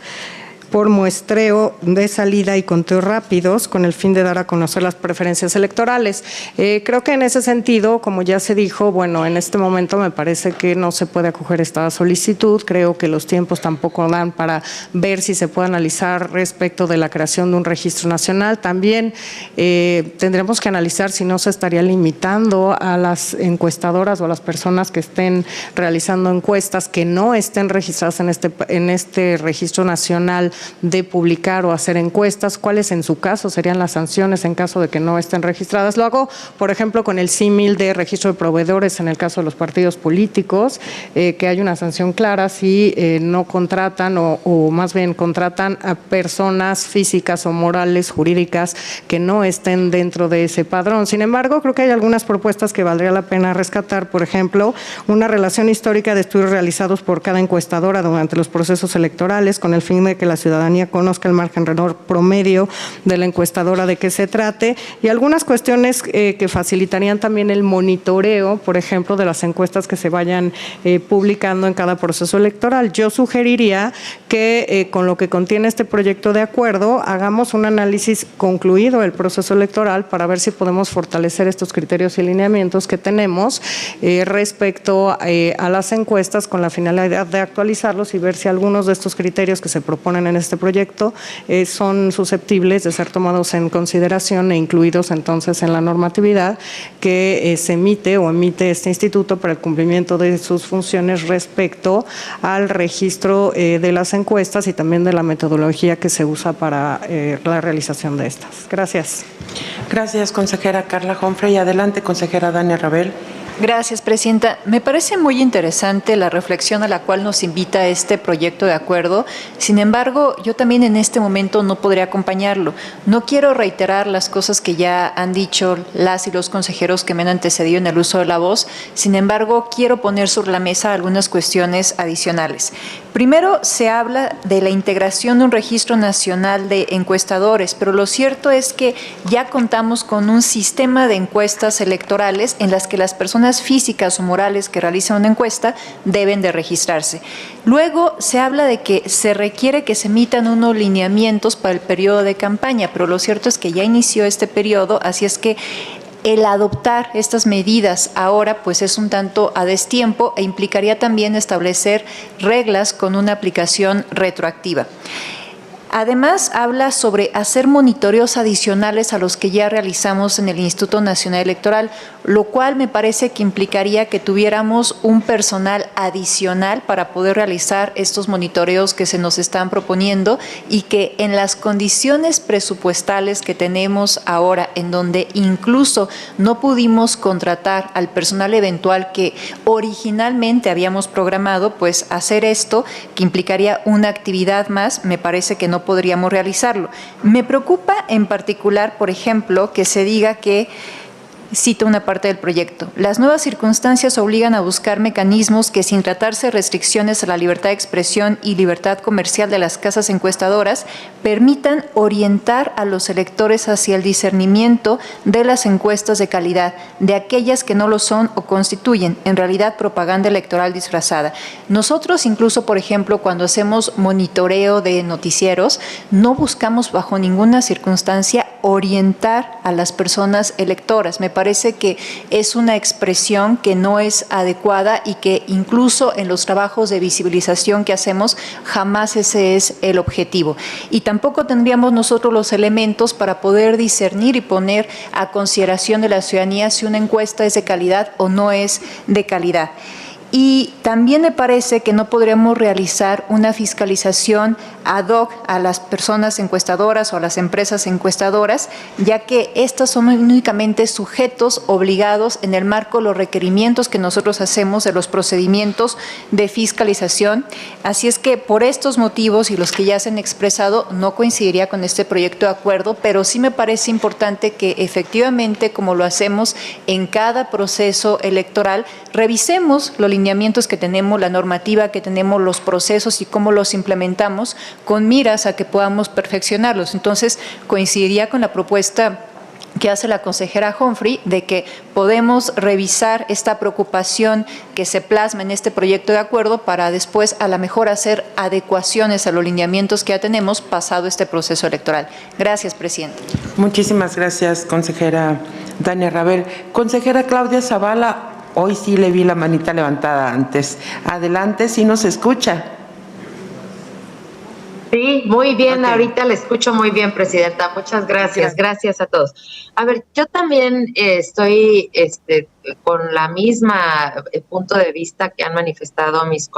por muestreo de salida y conteo rápidos con el fin de dar a conocer las preferencias electorales. Creo que en ese sentido, como ya se dijo, bueno, en este momento me parece que no se puede acoger esta solicitud. Creo que los tiempos tampoco dan para ver si se puede analizar respecto de la creación de un registro nacional. También tendremos que analizar si no se estaría limitando a las encuestadoras o a las personas que estén realizando encuestas que no estén registradas en este registro nacional de publicar o hacer encuestas, cuáles en su caso serían las sanciones en caso de que no estén registradas. Lo hago, por ejemplo, con el símil de registro de proveedores en el caso de los partidos políticos, que hay una sanción clara si no contratan o más bien contratan a personas físicas o morales, jurídicas, que no estén dentro de ese padrón. Sin embargo, creo que hay algunas propuestas que valdría la pena rescatar, por ejemplo, una relación histórica de estudios realizados por cada encuestadora durante los procesos electorales con el fin de que la ciudadanía conozca el margen error promedio de la encuestadora de qué se trate y algunas cuestiones que facilitarían también el monitoreo, por ejemplo, de las encuestas que se vayan publicando en cada proceso electoral. Yo sugeriría que con lo que contiene este proyecto de acuerdo hagamos un análisis concluido del proceso electoral para ver si podemos fortalecer estos criterios y lineamientos que tenemos respecto a las encuestas con la finalidad de actualizarlos y ver si algunos de estos criterios que se proponen en este proyecto son susceptibles de ser tomados en consideración e incluidos entonces en la normatividad que se emite este instituto para el cumplimiento de sus funciones respecto al registro de las encuestas y también de la metodología que se usa para la realización de estas. Gracias. Gracias, consejera Carla Humphrey. Adelante, consejera Dania Rabel. Gracias, presidenta. Me parece muy interesante la reflexión a la cual nos invita este proyecto de acuerdo. Sin embargo, yo también en este momento no podré acompañarlo. No quiero reiterar las cosas que ya han dicho las y los consejeros que me han antecedido en el uso de la voz. Sin embargo, quiero poner sobre la mesa algunas cuestiones adicionales. Primero, se habla de la integración de un registro nacional de encuestadores, pero lo cierto es que ya contamos con un sistema de encuestas electorales en las que las personas físicas o morales que realizan una encuesta deben de registrarse. Luego se habla de que se requiere que se emitan unos lineamientos para el periodo de campaña, pero lo cierto es que ya inició este periodo, así es que el adoptar estas medidas ahora pues es un tanto a destiempo e implicaría también establecer reglas con una aplicación retroactiva. Además, habla sobre hacer monitoreos adicionales a los que ya realizamos en el Instituto Nacional Electoral, lo cual me parece que implicaría que tuviéramos un personal adicional para poder realizar estos monitoreos que se nos están proponiendo y que en las condiciones presupuestales que tenemos ahora, en donde incluso no pudimos contratar al personal eventual que originalmente habíamos programado, pues hacer esto, que implicaría una actividad más, me parece que no podríamos realizarlo. Me preocupa en particular, por ejemplo, que se diga que Cito una parte del proyecto. Las nuevas circunstancias obligan a buscar mecanismos que, sin tratarse de restricciones a la libertad de expresión y libertad comercial de las casas encuestadoras, permitan orientar a los electores hacia el discernimiento de las encuestas de calidad, de aquellas que no lo son o constituyen, en realidad, propaganda electoral disfrazada. Nosotros, incluso, por ejemplo, cuando hacemos monitoreo de noticieros, no buscamos bajo ninguna circunstancia orientar a las personas electoras. Me parece que es una expresión que no es adecuada y que incluso en los trabajos de visibilización que hacemos jamás ese es el objetivo. Y tampoco tendríamos nosotros los elementos para poder discernir y poner a consideración de la ciudadanía si una encuesta es de calidad o no es de calidad. Y también me parece que no podremos realizar una fiscalización ad hoc a las personas encuestadoras o a las empresas encuestadoras, ya que estas son únicamente sujetos obligados en el marco de los requerimientos que nosotros hacemos de los procedimientos de fiscalización. Así es que por estos motivos y los que ya se han expresado, no coincidiría con este proyecto de acuerdo, pero sí me parece importante que efectivamente, como lo hacemos en cada proceso electoral, revisemos los lineamientos que tenemos, la normativa que tenemos, los procesos y cómo los implementamos con miras a que podamos perfeccionarlos. Entonces, coincidiría con la propuesta que hace la consejera Humphrey de que podemos revisar esta preocupación que se plasma en este proyecto de acuerdo para después a lo mejor hacer adecuaciones a los lineamientos que ya tenemos pasado este proceso electoral. Gracias, presidente. Muchísimas gracias, consejera Dania Rabel. Consejera Claudia Zavala, hoy sí le vi la manita levantada antes. Adelante, si nos escucha. Sí, muy bien, Okay. Ahorita le escucho muy bien, presidenta. Muchas gracias, gracias a todos. A ver, yo también estoy con la misma punto de vista que han manifestado mis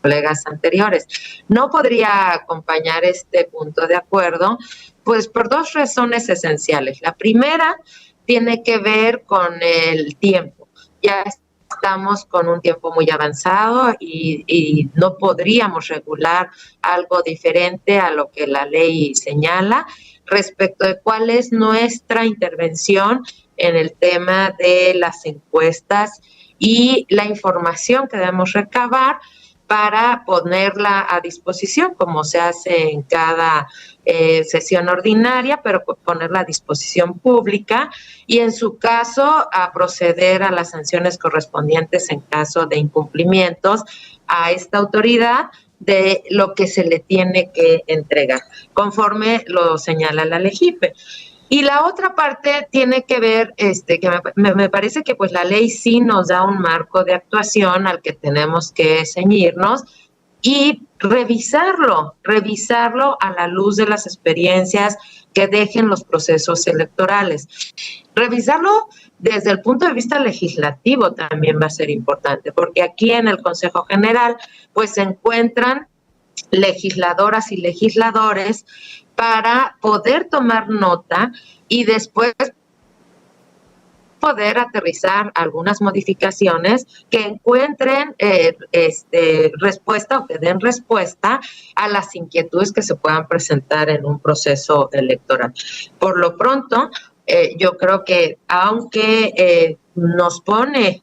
colegas anteriores. No podría acompañar este punto de acuerdo, pues por dos razones esenciales. La primera tiene que ver con el tiempo. Ya estamos con un tiempo muy avanzado y no podríamos regular algo diferente a lo que la ley señala respecto de cuál es nuestra intervención en el tema de las encuestas y la información que debemos recabar para ponerla a disposición, como se hace en cada sesión ordinaria, pero ponerla a disposición pública y en su caso a proceder a las sanciones correspondientes en caso de incumplimientos a esta autoridad de lo que se le tiene que entregar, conforme lo señala la LEGIPE. Y la otra parte tiene que ver, que me parece que pues la ley sí nos da un marco de actuación al que tenemos que ceñirnos y revisarlo a la luz de las experiencias que dejen los procesos electorales. Revisarlo desde el punto de vista legislativo también va a ser importante, porque aquí en el Consejo General pues se encuentran legisladoras y legisladores para poder tomar nota y después poder aterrizar algunas modificaciones que encuentren respuesta o que den respuesta a las inquietudes que se puedan presentar en un proceso electoral. Por lo pronto, yo creo que aunque nos pone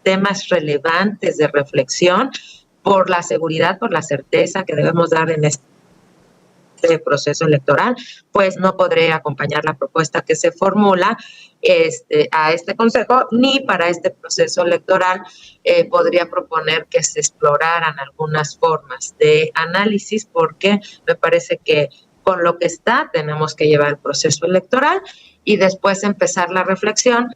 temas relevantes de reflexión, por la seguridad, por la certeza que debemos dar en este proceso electoral, pues no podré acompañar la propuesta que se formula a este consejo, ni para este proceso electoral podría proponer que se exploraran algunas formas de análisis, porque me parece que con lo que está tenemos que llevar el proceso electoral y después empezar la reflexión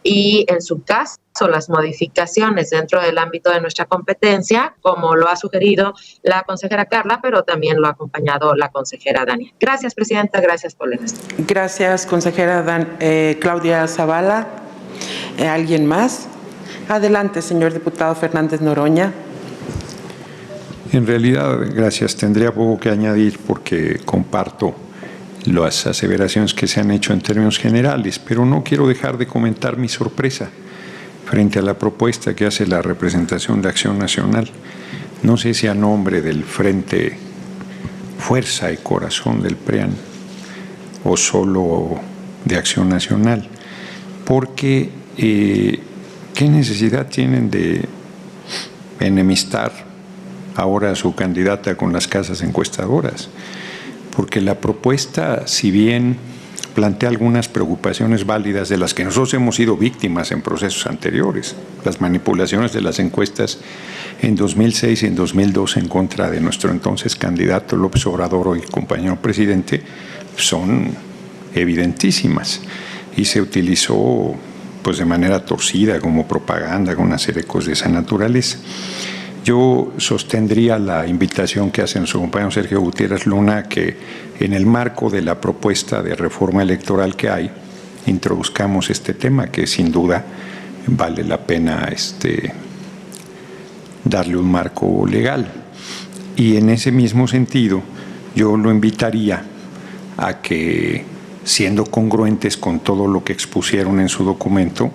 y en su caso las modificaciones dentro del ámbito de nuestra competencia, como lo ha sugerido la consejera Carla, pero también lo ha acompañado la consejera Dania. Gracias, presidenta, gracias por la respuesta. Gracias, consejera Claudia Zavala. ¿Alguien más? Adelante, señor diputado Fernández Noroña. En realidad, gracias, tendría poco que añadir porque comparto las aseveraciones que se han hecho en términos generales, pero no quiero dejar de comentar mi sorpresa frente a la propuesta que hace la representación de Acción Nacional. No sé si a nombre del Frente Fuerza y Corazón del PREAN o solo de Acción Nacional, porque ¿qué necesidad tienen de enemistar ahora a su candidata con las casas encuestadoras? Porque la propuesta, si bien plantea algunas preocupaciones válidas de las que nosotros hemos sido víctimas en procesos anteriores, las manipulaciones de las encuestas en 2006 y en 2002 en contra de nuestro entonces candidato López Obrador, hoy compañero presidente, son evidentísimas, y se utilizó pues de manera torcida como propaganda con una serie de cosas de esa naturaleza. Yo sostendría la invitación que hace nuestro compañero Sergio Gutiérrez Luna, que en el marco de la propuesta de reforma electoral que hay, introduzcamos este tema, que sin duda vale la pena darle un marco legal. Y en ese mismo sentido, yo lo invitaría a que, siendo congruentes con todo lo que expusieron en su documento,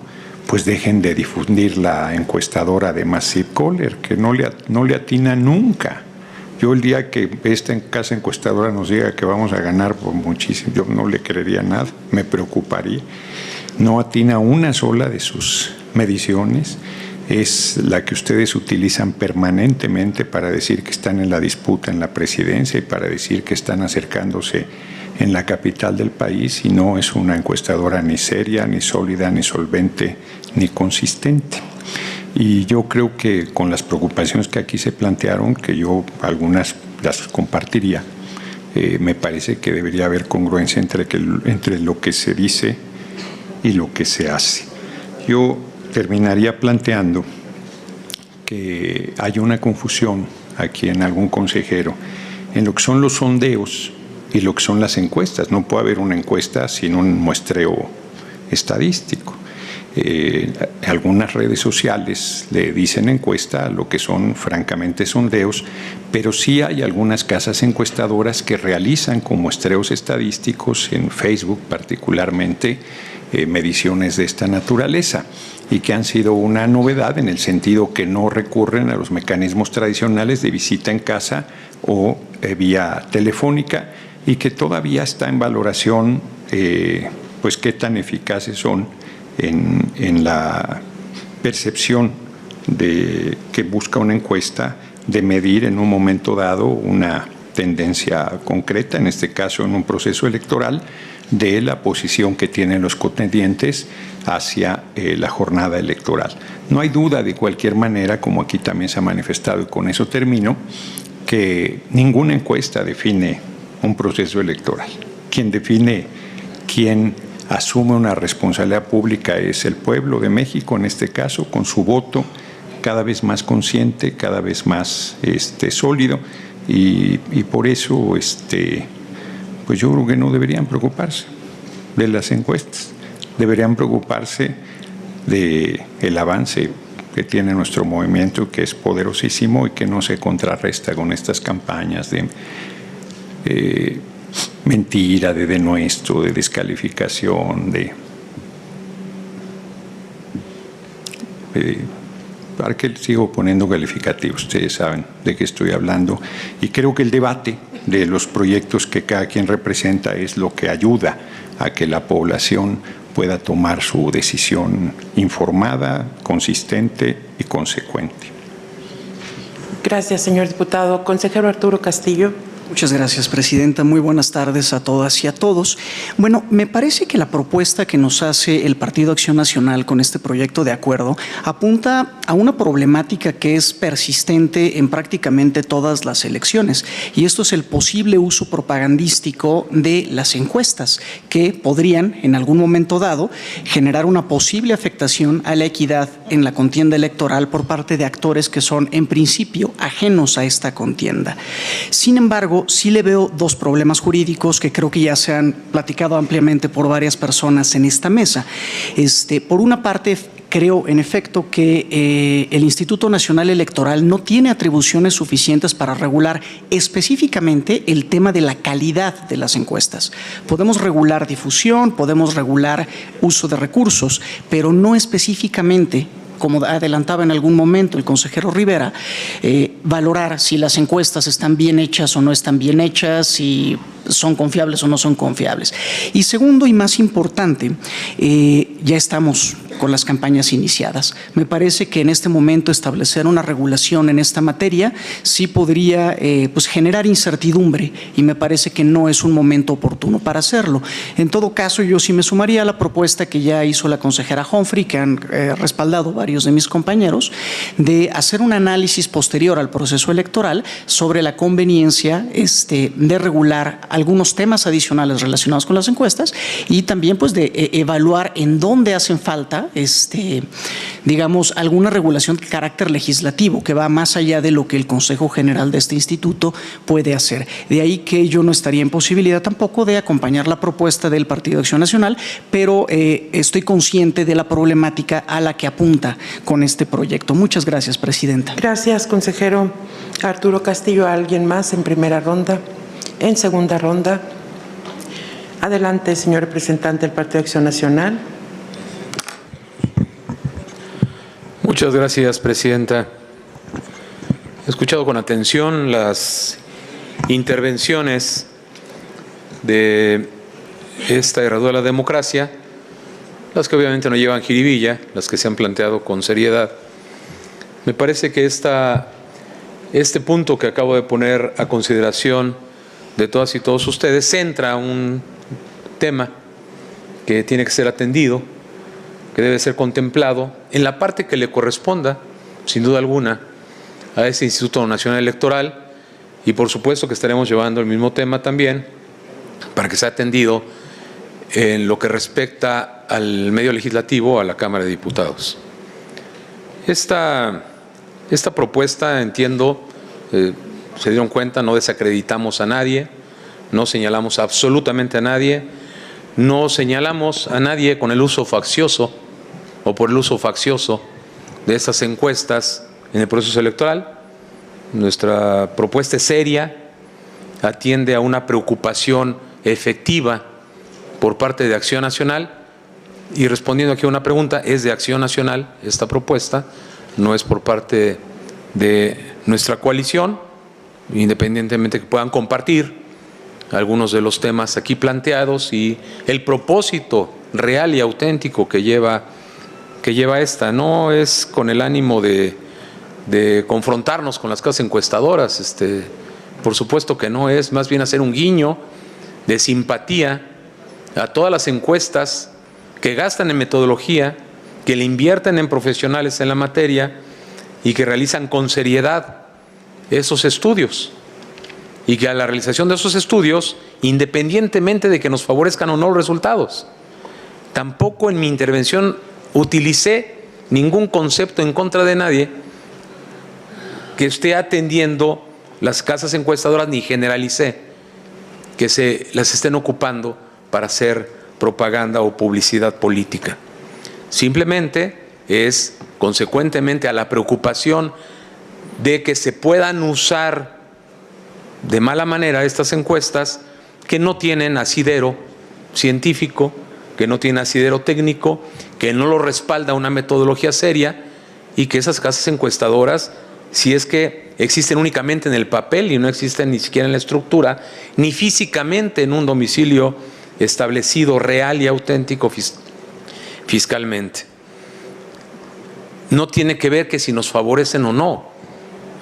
pues dejen de difundir la encuestadora de Massive Caller, que no le atina nunca. Yo el día que esta casa encuestadora nos diga que vamos a ganar por muchísimo, yo no le creería nada, me preocuparía. No atina una sola de sus mediciones, es la que ustedes utilizan permanentemente para decir que están en la disputa en la presidencia y para decir que están acercándose en la capital del país, y no es una encuestadora ni seria, ni sólida, ni solvente, ni consistente. Y yo creo que con las preocupaciones que aquí se plantearon, que yo algunas las compartiría, me parece que debería haber congruencia entre lo que se dice y lo que se hace. Yo terminaría planteando que hay una confusión aquí en algún consejero en lo que son los sondeos y lo que son las encuestas. No puede haber una encuesta sin un muestreo estadístico. Algunas redes sociales le dicen encuesta a lo que son francamente sondeos, pero sí hay algunas casas encuestadoras que realizan con muestreos estadísticos, en Facebook particularmente, mediciones de esta naturaleza, y que han sido una novedad en el sentido que no recurren a los mecanismos tradicionales de visita en casa o vía telefónica, y que todavía está en valoración pues qué tan eficaces son en la percepción de que busca una encuesta de medir en un momento dado una tendencia concreta, en este caso en un proceso electoral, de la posición que tienen los contendientes hacia la jornada electoral. No hay duda de cualquier manera, como aquí también se ha manifestado, y con eso termino, que ninguna encuesta define un proceso electoral. Quien define quién asume una responsabilidad pública es el pueblo de México, en este caso, con su voto cada vez más consciente, cada vez más sólido, y por eso pues yo creo que no deberían preocuparse de las encuestas, deberían preocuparse del avance que tiene nuestro movimiento, que es poderosísimo y que no se contrarresta con estas campañas de mentira, de denuesto, de descalificación, ¿para qué sigo poniendo calificativos? Ustedes saben de qué estoy hablando, y creo que el debate de los proyectos que cada quien representa es lo que ayuda a que la población pueda tomar su decisión informada, consistente y consecuente. Gracias, señor diputado. Consejero Arturo Castillo. Muchas gracias, presidenta. Muy buenas tardes a todas y a todos. Bueno, me parece que la propuesta que nos hace el Partido Acción Nacional con este proyecto de acuerdo apunta a una problemática que es persistente en prácticamente todas las elecciones, y esto es el posible uso propagandístico de las encuestas, que podrían, en algún momento dado, generar una posible afectación a la equidad en la contienda electoral por parte de actores que son, en principio, ajenos a esta contienda. Sin embargo, sí le veo dos problemas jurídicos que creo que ya se han platicado ampliamente por varias personas en esta mesa. Por una parte, creo, en efecto, que el Instituto Nacional Electoral no tiene atribuciones suficientes para regular específicamente el tema de la calidad de las encuestas. Podemos regular difusión, podemos regular uso de recursos, pero no específicamente, como adelantaba en algún momento el consejero Rivera, valorar si las encuestas están bien hechas o no están bien hechas, si son confiables o no son confiables. Y segundo y más importante, ya estamos con las campañas iniciadas. Me parece que en este momento establecer una regulación en esta materia sí podría pues generar incertidumbre, y me parece que no es un momento oportuno para hacerlo. En todo caso, yo sí me sumaría a la propuesta que ya hizo la consejera Humphrey, que han respaldado varios de mis compañeros, de hacer un análisis posterior al proceso electoral sobre la conveniencia de regular algunos temas adicionales relacionados con las encuestas, y también pues de evaluar en dónde hacen falta digamos, alguna regulación de carácter legislativo que va más allá de lo que el Consejo General de este instituto puede hacer. De ahí que yo no estaría en posibilidad tampoco de acompañar la propuesta del Partido Acción Nacional, pero estoy consciente de la problemática a la que apunta con este proyecto. Muchas gracias, presidenta. Gracias, consejero Arturo Castillo. ¿Alguien más en primera ronda? En segunda ronda. Adelante, señor representante del Partido Acción Nacional. Muchas gracias, presidenta. He escuchado con atención las intervenciones de esta herradura de la democracia, las que obviamente no llevan jiribilla, las que se han planteado con seriedad. Me parece que este punto que acabo de poner a consideración de todas y todos ustedes centra un tema que tiene que ser atendido, que debe ser contemplado en la parte que le corresponda, sin duda alguna, a ese Instituto Nacional Electoral, y por supuesto que estaremos llevando el mismo tema también para que sea atendido en lo que respecta al medio legislativo, a la Cámara de Diputados. Esta propuesta, entiendo, se dieron cuenta, no desacreditamos a nadie, no señalamos absolutamente a nadie, no señalamos a nadie con el uso faccioso o por el uso faccioso de estas encuestas en el proceso electoral. Nuestra propuesta es seria, atiende a una preocupación efectiva por parte de Acción Nacional, y respondiendo aquí a una pregunta, es de Acción Nacional esta propuesta, no es por parte de nuestra coalición, independientemente que puedan compartir algunos de los temas aquí planteados y el propósito real y auténtico que lleva esta. No es con el ánimo de confrontarnos con las casas encuestadoras, por supuesto que no, es más bien hacer un guiño de simpatía a todas las encuestas que gastan en metodología, que le invierten en profesionales en la materia y que realizan con seriedad esos estudios, y que a la realización de esos estudios, independientemente de que nos favorezcan o no los resultados, tampoco en mi intervención utilicé ningún concepto en contra de nadie que esté atendiendo las casas encuestadoras, ni generalicé que se las estén ocupando para hacer propaganda o publicidad política. Simplemente es consecuentemente a la preocupación de que se puedan usar de mala manera estas encuestas que no tienen asidero científico, que no tienen asidero técnico, que no lo respalda una metodología seria, y que esas casas encuestadoras, si es que existen únicamente en el papel y no existen ni siquiera en la estructura, ni físicamente en un domicilio establecido real y auténtico fiscalmente. No tiene que ver que si nos favorecen o no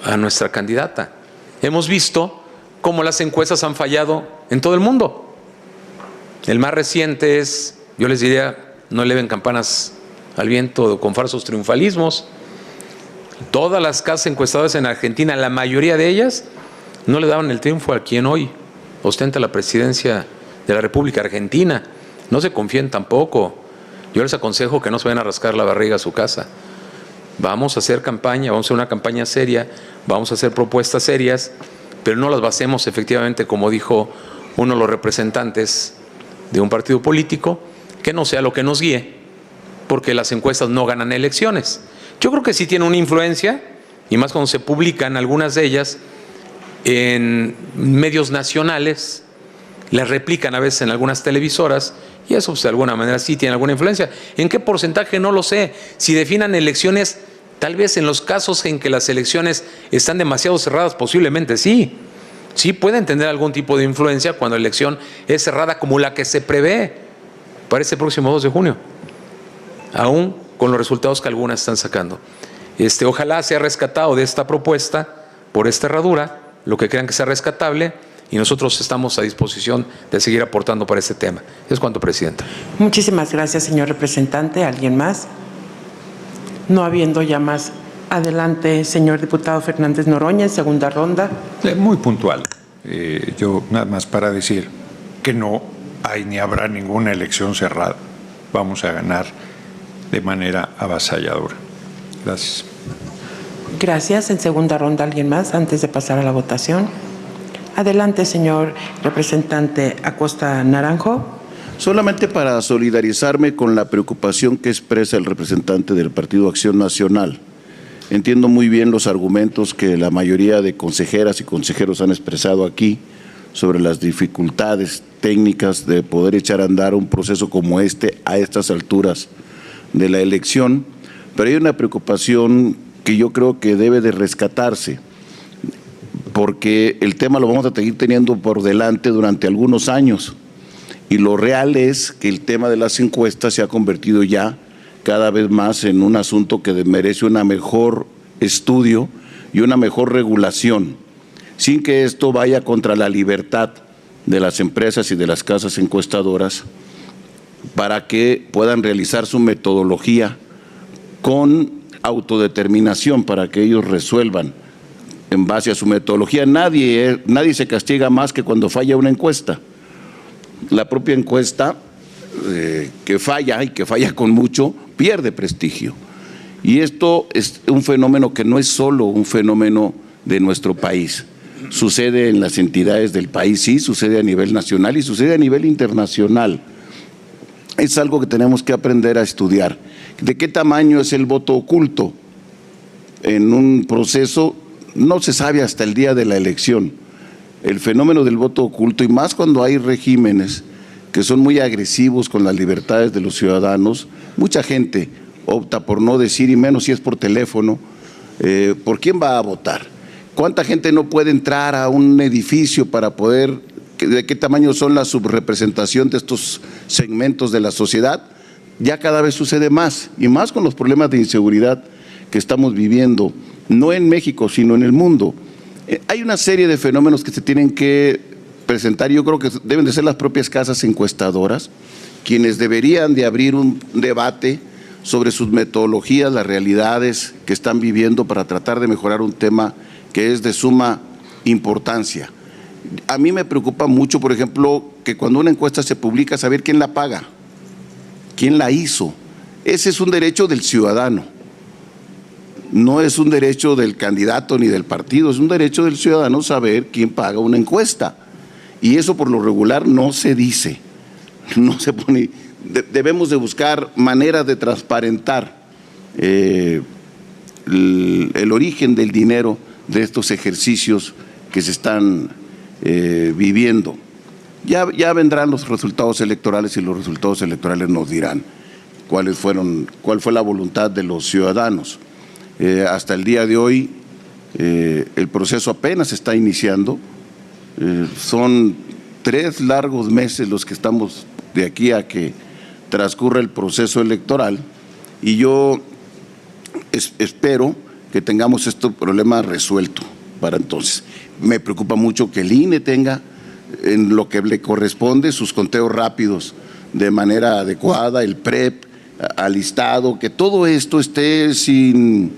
a nuestra candidata. Hemos visto cómo las encuestas han fallado en todo el mundo. El más reciente es, yo les diría, no eleven campanas al viento con falsos triunfalismos. Todas las casas encuestadoras en Argentina, la mayoría de ellas, no le daban el triunfo a quien hoy ostenta la presidencia de la República Argentina. No se confíen tampoco. Yo les aconsejo que no se vayan a rascar la barriga a su casa. Vamos a hacer campaña, vamos a hacer una campaña seria, vamos a hacer propuestas serias, pero no las basemos efectivamente, como dijo uno de los representantes de un partido político, que no sea lo que nos guíe, porque las encuestas no ganan elecciones. Yo creo que sí tiene una influencia, y más cuando se publican algunas de ellas en medios nacionales, las replican a veces en algunas televisoras, y eso pues, de alguna manera sí tiene alguna influencia. ¿En qué porcentaje? No lo sé. Si definan elecciones, tal vez en los casos en que las elecciones están demasiado cerradas, posiblemente sí. Sí pueden tener algún tipo de influencia cuando la elección es cerrada como la que se prevé para este próximo 2 de junio, aún con los resultados que algunas están sacando. Ojalá sea rescatado de esta propuesta por esta herradura lo que crean que sea rescatable, y nosotros estamos a disposición de seguir aportando para este tema. Es cuanto, Presidenta. Muchísimas gracias, señor representante. ¿Alguien más? No habiendo ya más. Adelante, señor diputado Fernández Noroña, en segunda ronda. Muy puntual. Yo nada más para decir que no hay ni habrá ninguna elección cerrada. Vamos a ganar de manera avasalladora. Gracias. Gracias. En segunda ronda, ¿alguien más antes de pasar a la votación? Adelante, señor representante Acosta Naranjo. Solamente para solidarizarme con la preocupación que expresa el representante del Partido Acción Nacional. Entiendo muy bien los argumentos que la mayoría de consejeras y consejeros han expresado aquí sobre las dificultades técnicas de poder echar a andar un proceso como este a estas alturas de la elección, pero hay una preocupación que yo creo que debe de rescatarse, porque el tema lo vamos a seguir teniendo por delante durante algunos años, y lo real es que el tema de las encuestas se ha convertido ya cada vez más en un asunto que merece un mejor estudio y una mejor regulación, sin que esto vaya contra la libertad de las empresas y de las casas encuestadoras para que puedan realizar su metodología con autodeterminación, para que ellos resuelvan en base a su metodología. Nadie se castiga más que cuando falla una encuesta. La propia encuesta que falla, y que falla con mucho, pierde prestigio. Y esto es un fenómeno que no es solo un fenómeno de nuestro país. Sucede en las entidades del país, sí, sucede a nivel nacional y sucede a nivel internacional. Es algo que tenemos que aprender a estudiar. ¿De qué tamaño es el voto oculto? En un proceso no se sabe hasta el día de la elección. El fenómeno del voto oculto, y más cuando hay regímenes que son muy agresivos con las libertades de los ciudadanos, mucha gente opta por no decir, y menos si es por teléfono, por quién va a votar. ¿Cuánta gente no puede entrar a un edificio para poder, de qué tamaño son la subrepresentación de estos segmentos de la sociedad? Ya cada vez sucede más, y más con los problemas de inseguridad que estamos viviendo, no en México, sino en el mundo. Hay una serie de fenómenos que se tienen que presentar. Yo creo que deben de ser las propias casas encuestadoras quienes deberían de abrir un debate sobre sus metodologías, las realidades que están viviendo, para tratar de mejorar un tema que es de suma importancia. A mí me preocupa mucho, por ejemplo, que cuando una encuesta se publica, saber quién la paga, quién la hizo. Ese es un derecho del ciudadano. No es un derecho del candidato ni del partido, es un derecho del ciudadano saber quién paga una encuesta. Y eso por lo regular no se dice, no se pone. Debemos de buscar maneras de transparentar el origen del dinero de estos ejercicios que se están viviendo. Ya vendrán los resultados electorales, y los resultados electorales nos dirán cuál fue la voluntad de los ciudadanos. Hasta el día de hoy el proceso apenas está iniciando. Son 3 largos meses los que estamos de aquí a que transcurra el proceso electoral, y yo espero que tengamos este problema resuelto para entonces. Me preocupa mucho que el INE tenga en lo que le corresponde sus conteos rápidos de manera adecuada, el PREP alistado, que todo esto esté sin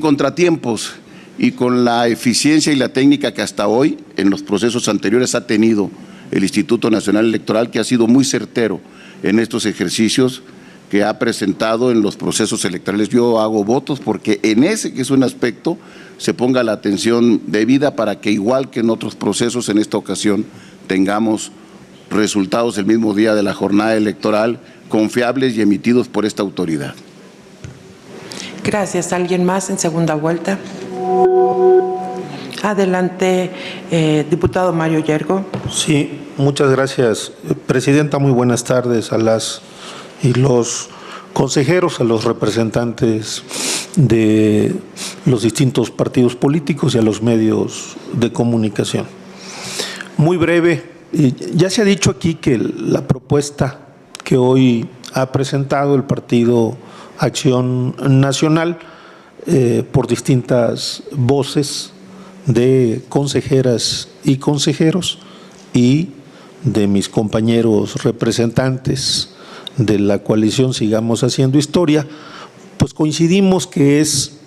contratiempos y con la eficiencia y la técnica que hasta hoy en los procesos anteriores ha tenido el Instituto Nacional Electoral, que ha sido muy certero en estos ejercicios que ha presentado en los procesos electorales. Yo hago votos porque en ese, que es un aspecto, se ponga la atención debida para que, igual que en otros procesos, en esta ocasión tengamos resultados el mismo día de la jornada electoral, confiables y emitidos por esta autoridad. Gracias. ¿Alguien más en segunda vuelta? Adelante, diputado Mario Yergo. Sí, muchas gracias, Presidenta. Muy buenas tardes a las y los consejeros, a los representantes de los distintos partidos políticos y a los medios de comunicación. Muy breve, ya se ha dicho aquí que la propuesta que hoy ha presentado el Partido Acción Nacional por distintas voces de consejeras y consejeros y de mis compañeros representantes de la coalición Sigamos Haciendo Historia, pues coincidimos que es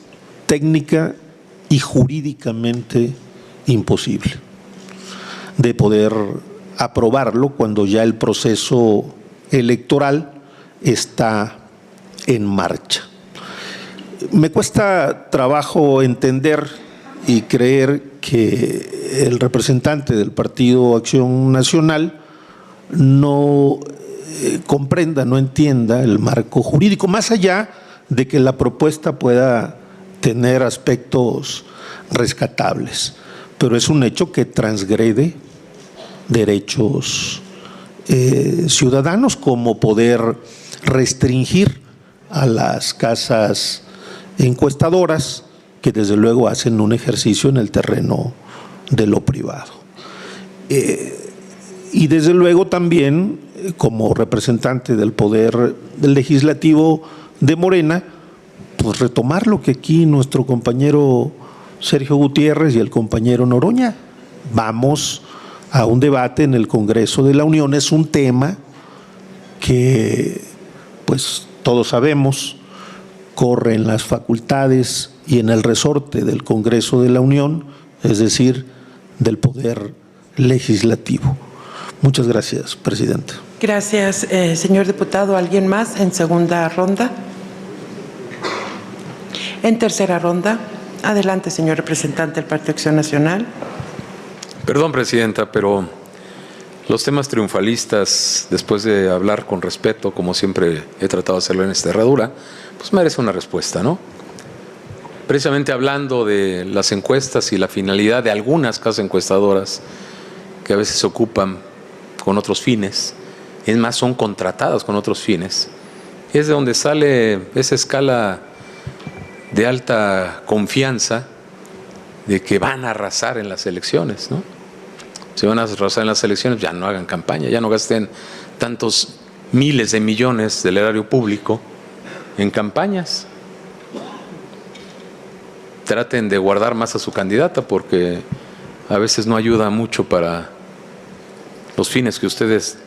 técnica y jurídicamente imposible de poder aprobarlo cuando ya el proceso electoral está en marcha. Me cuesta trabajo entender y creer que el representante del Partido Acción Nacional no comprenda, no entienda el marco jurídico, más allá de que la propuesta pueda tener aspectos rescatables, pero es un hecho que transgrede derechos ciudadanos, como poder restringir a las casas encuestadoras que desde luego hacen un ejercicio en el terreno de lo privado. Y desde luego también, como representante del Poder Legislativo de Morena, pues retomar lo que aquí nuestro compañero Sergio Gutiérrez y el compañero Noroña. Vamos a un debate en el Congreso de la Unión, es un tema que, pues todos sabemos, corre en las facultades y en el resorte del Congreso de la Unión, es decir, del Poder Legislativo. Muchas gracias, Presidenta. Gracias, señor diputado. ¿Alguien más en segunda ronda? En tercera ronda. Adelante, señor representante del Partido Acción Nacional. Perdón, Presidenta, pero los temas triunfalistas, después de hablar con respeto, como siempre he tratado de hacerlo en esta herradura, pues merece una respuesta, ¿no? Precisamente hablando de las encuestas y la finalidad de algunas casas encuestadoras que a veces se ocupan con otros fines, es más, son contratadas con otros fines, es de donde sale esa escala de alta confianza de que van a arrasar en las elecciones, ¿no? Si van a arrasar en las elecciones, ya no hagan campaña, ya no gasten tantos miles de millones del erario público en campañas. Traten de guardar más a su candidata, porque a veces no ayuda mucho para los fines que ustedes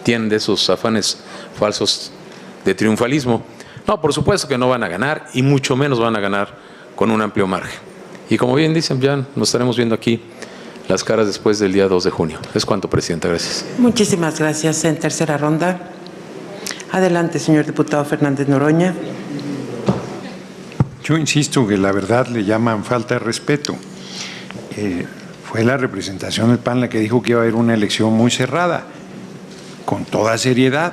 tienen de esos afanes falsos de triunfalismo. No, por supuesto que no van a ganar, y mucho menos van a ganar con un amplio margen. Y como bien dicen, ya nos estaremos viendo aquí las caras después del día 2 de junio. Es cuanto, Presidenta. Gracias. Muchísimas gracias. En tercera ronda. Adelante, señor diputado Fernández Noroña. Yo insisto que la verdad le llaman falta de respeto. Fue la representación del PAN la que dijo que iba a haber una elección muy cerrada. Con toda seriedad,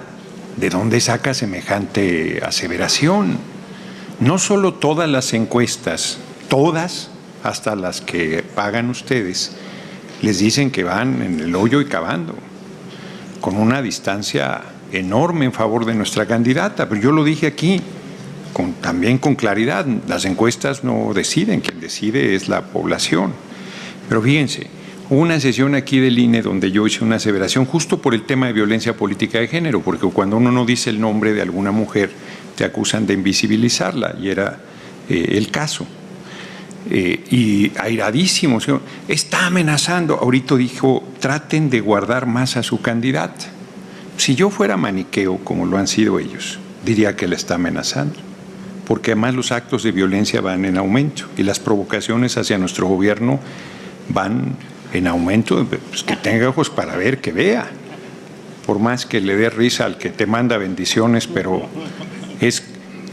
¿de dónde saca semejante aseveración? No solo todas las encuestas, todas, hasta las que pagan ustedes, les dicen que van en el hoyo y cavando, con una distancia enorme en favor de nuestra candidata. Pero yo lo dije aquí, también con claridad, las encuestas no deciden, quien decide es la población. Pero fíjense, hubo una sesión aquí del INE donde yo hice una aseveración justo por el tema de violencia política de género, porque cuando uno no dice el nombre de alguna mujer, te acusan de invisibilizarla, y era el caso. Y airadísimo, señor, está amenazando. Ahorita dijo, traten de guardar más a su candidata. Si yo fuera maniqueo, como lo han sido ellos, diría que la está amenazando, porque además los actos de violencia van en aumento y las provocaciones hacia nuestro gobierno van en aumento. Pues que tenga ojos para ver, que vea, por más que le dé risa al que te manda bendiciones, pero es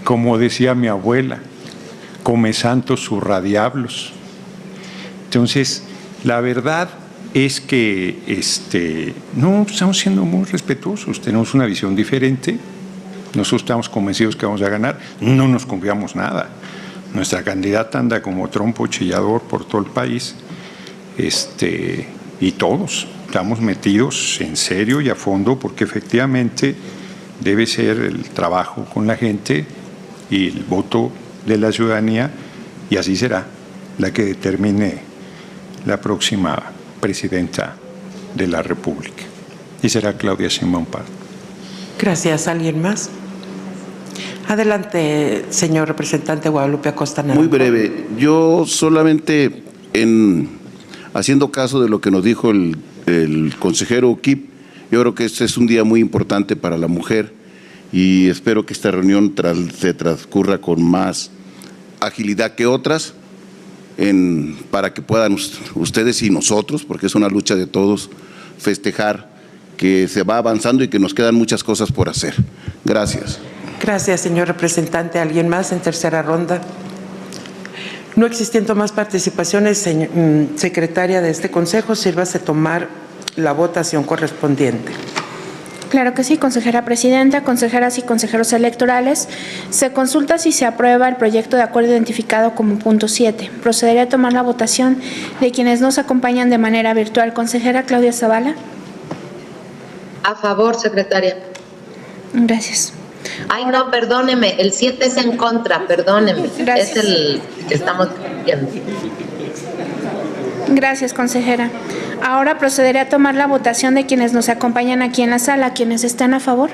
como decía mi abuela, come santos zurra diablos. Entonces, la verdad es que no estamos siendo muy respetuosos, tenemos una visión diferente. Nosotros estamos convencidos que vamos a ganar, no nos confiamos nada. Nuestra candidata anda como trompo chillador por todo el país, y todos estamos metidos en serio y a fondo, porque efectivamente debe ser el trabajo con la gente y el voto de la ciudadanía, y así será la que determine la próxima presidenta de la República. Y será Claudia Sheinbaum Pardo. Gracias. ¿Alguien más? Adelante, señor representante Guadalupe Acosta Naranjo. Muy breve. Yo solamente, haciendo caso de lo que nos dijo el consejero Uquip, yo creo que este es un día muy importante para la mujer y espero que esta reunión se transcurra con más agilidad que otras, para que puedan ustedes y nosotros, porque es una lucha de todos, festejar que se va avanzando y que nos quedan muchas cosas por hacer. Gracias. Gracias, señor representante. ¿Alguien más en tercera ronda? No existiendo más participaciones, secretaria de este consejo, sírvase tomar la votación correspondiente. Claro que sí, consejera presidenta, consejeras y consejeros electorales. Se consulta si se aprueba el proyecto de acuerdo identificado como punto 7. Procederé a tomar la votación de quienes nos acompañan de manera virtual. Consejera Claudia Zavala. A favor, secretaria. Gracias. Ay, no, perdóneme, el 7 es en contra, perdóneme. Gracias. Es el que estamos viendo. Gracias, consejera. Ahora procederé a tomar la votación de quienes nos acompañan aquí en la sala. ¿Quienes están a favor?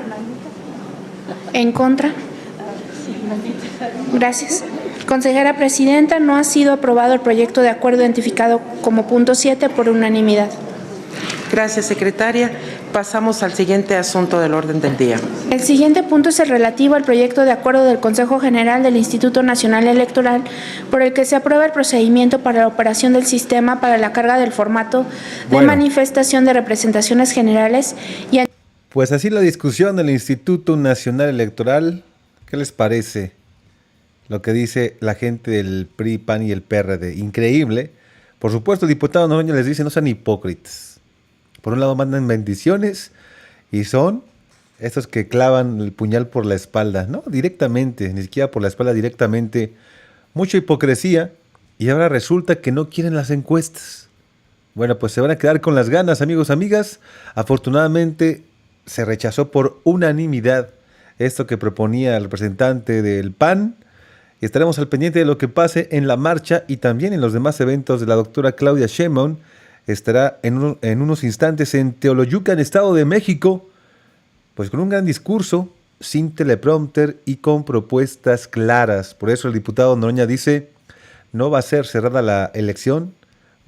¿En contra? Gracias. Consejera presidenta, no ha sido aprobado el proyecto de acuerdo identificado como punto 7 por unanimidad. Gracias, secretaria. Pasamos al siguiente asunto del orden del día. El siguiente punto es el relativo al proyecto de acuerdo del Consejo General del Instituto Nacional Electoral, por el que se aprueba el procedimiento para la operación del sistema para la carga del formato de manifestación de representaciones generales y... Pues así la discusión del Instituto Nacional Electoral. ¿Qué les parece lo que dice la gente del PRI, PAN y el PRD? Increíble. Por supuesto, el diputado Noroña les dice, no sean hipócritas. Por un lado mandan bendiciones y son estos que clavan el puñal por la espalda, no directamente, ni siquiera por la espalda directamente. Mucha hipocresía y ahora resulta que no quieren las encuestas. Bueno, pues se van a quedar con las ganas, amigos, amigas. Afortunadamente se rechazó por unanimidad esto que proponía el representante del PAN. Y estaremos al pendiente de lo que pase en la marcha y también en los demás eventos de la doctora Claudia Sheinbaum. Estará en unos instantes en Teoloyucan, Estado de México, pues con un gran discurso, sin teleprompter y con propuestas claras. Por eso el diputado Noroña dice, no va a ser cerrada la elección,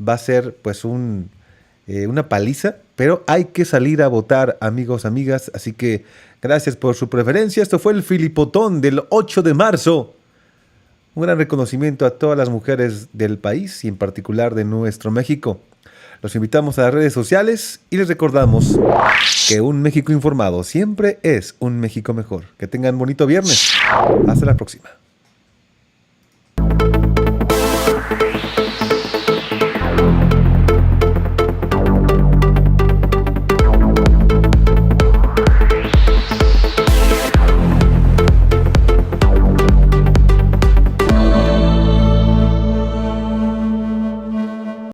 va a ser pues una paliza, pero hay que salir a votar, amigos, amigas. Así que gracias por su preferencia. Esto fue el Filipotón del 8 de marzo. Un gran reconocimiento a todas las mujeres del país y en particular de nuestro México. Los invitamos a las redes sociales y les recordamos que un México informado siempre es un México mejor. Que tengan bonito viernes. Hasta la próxima.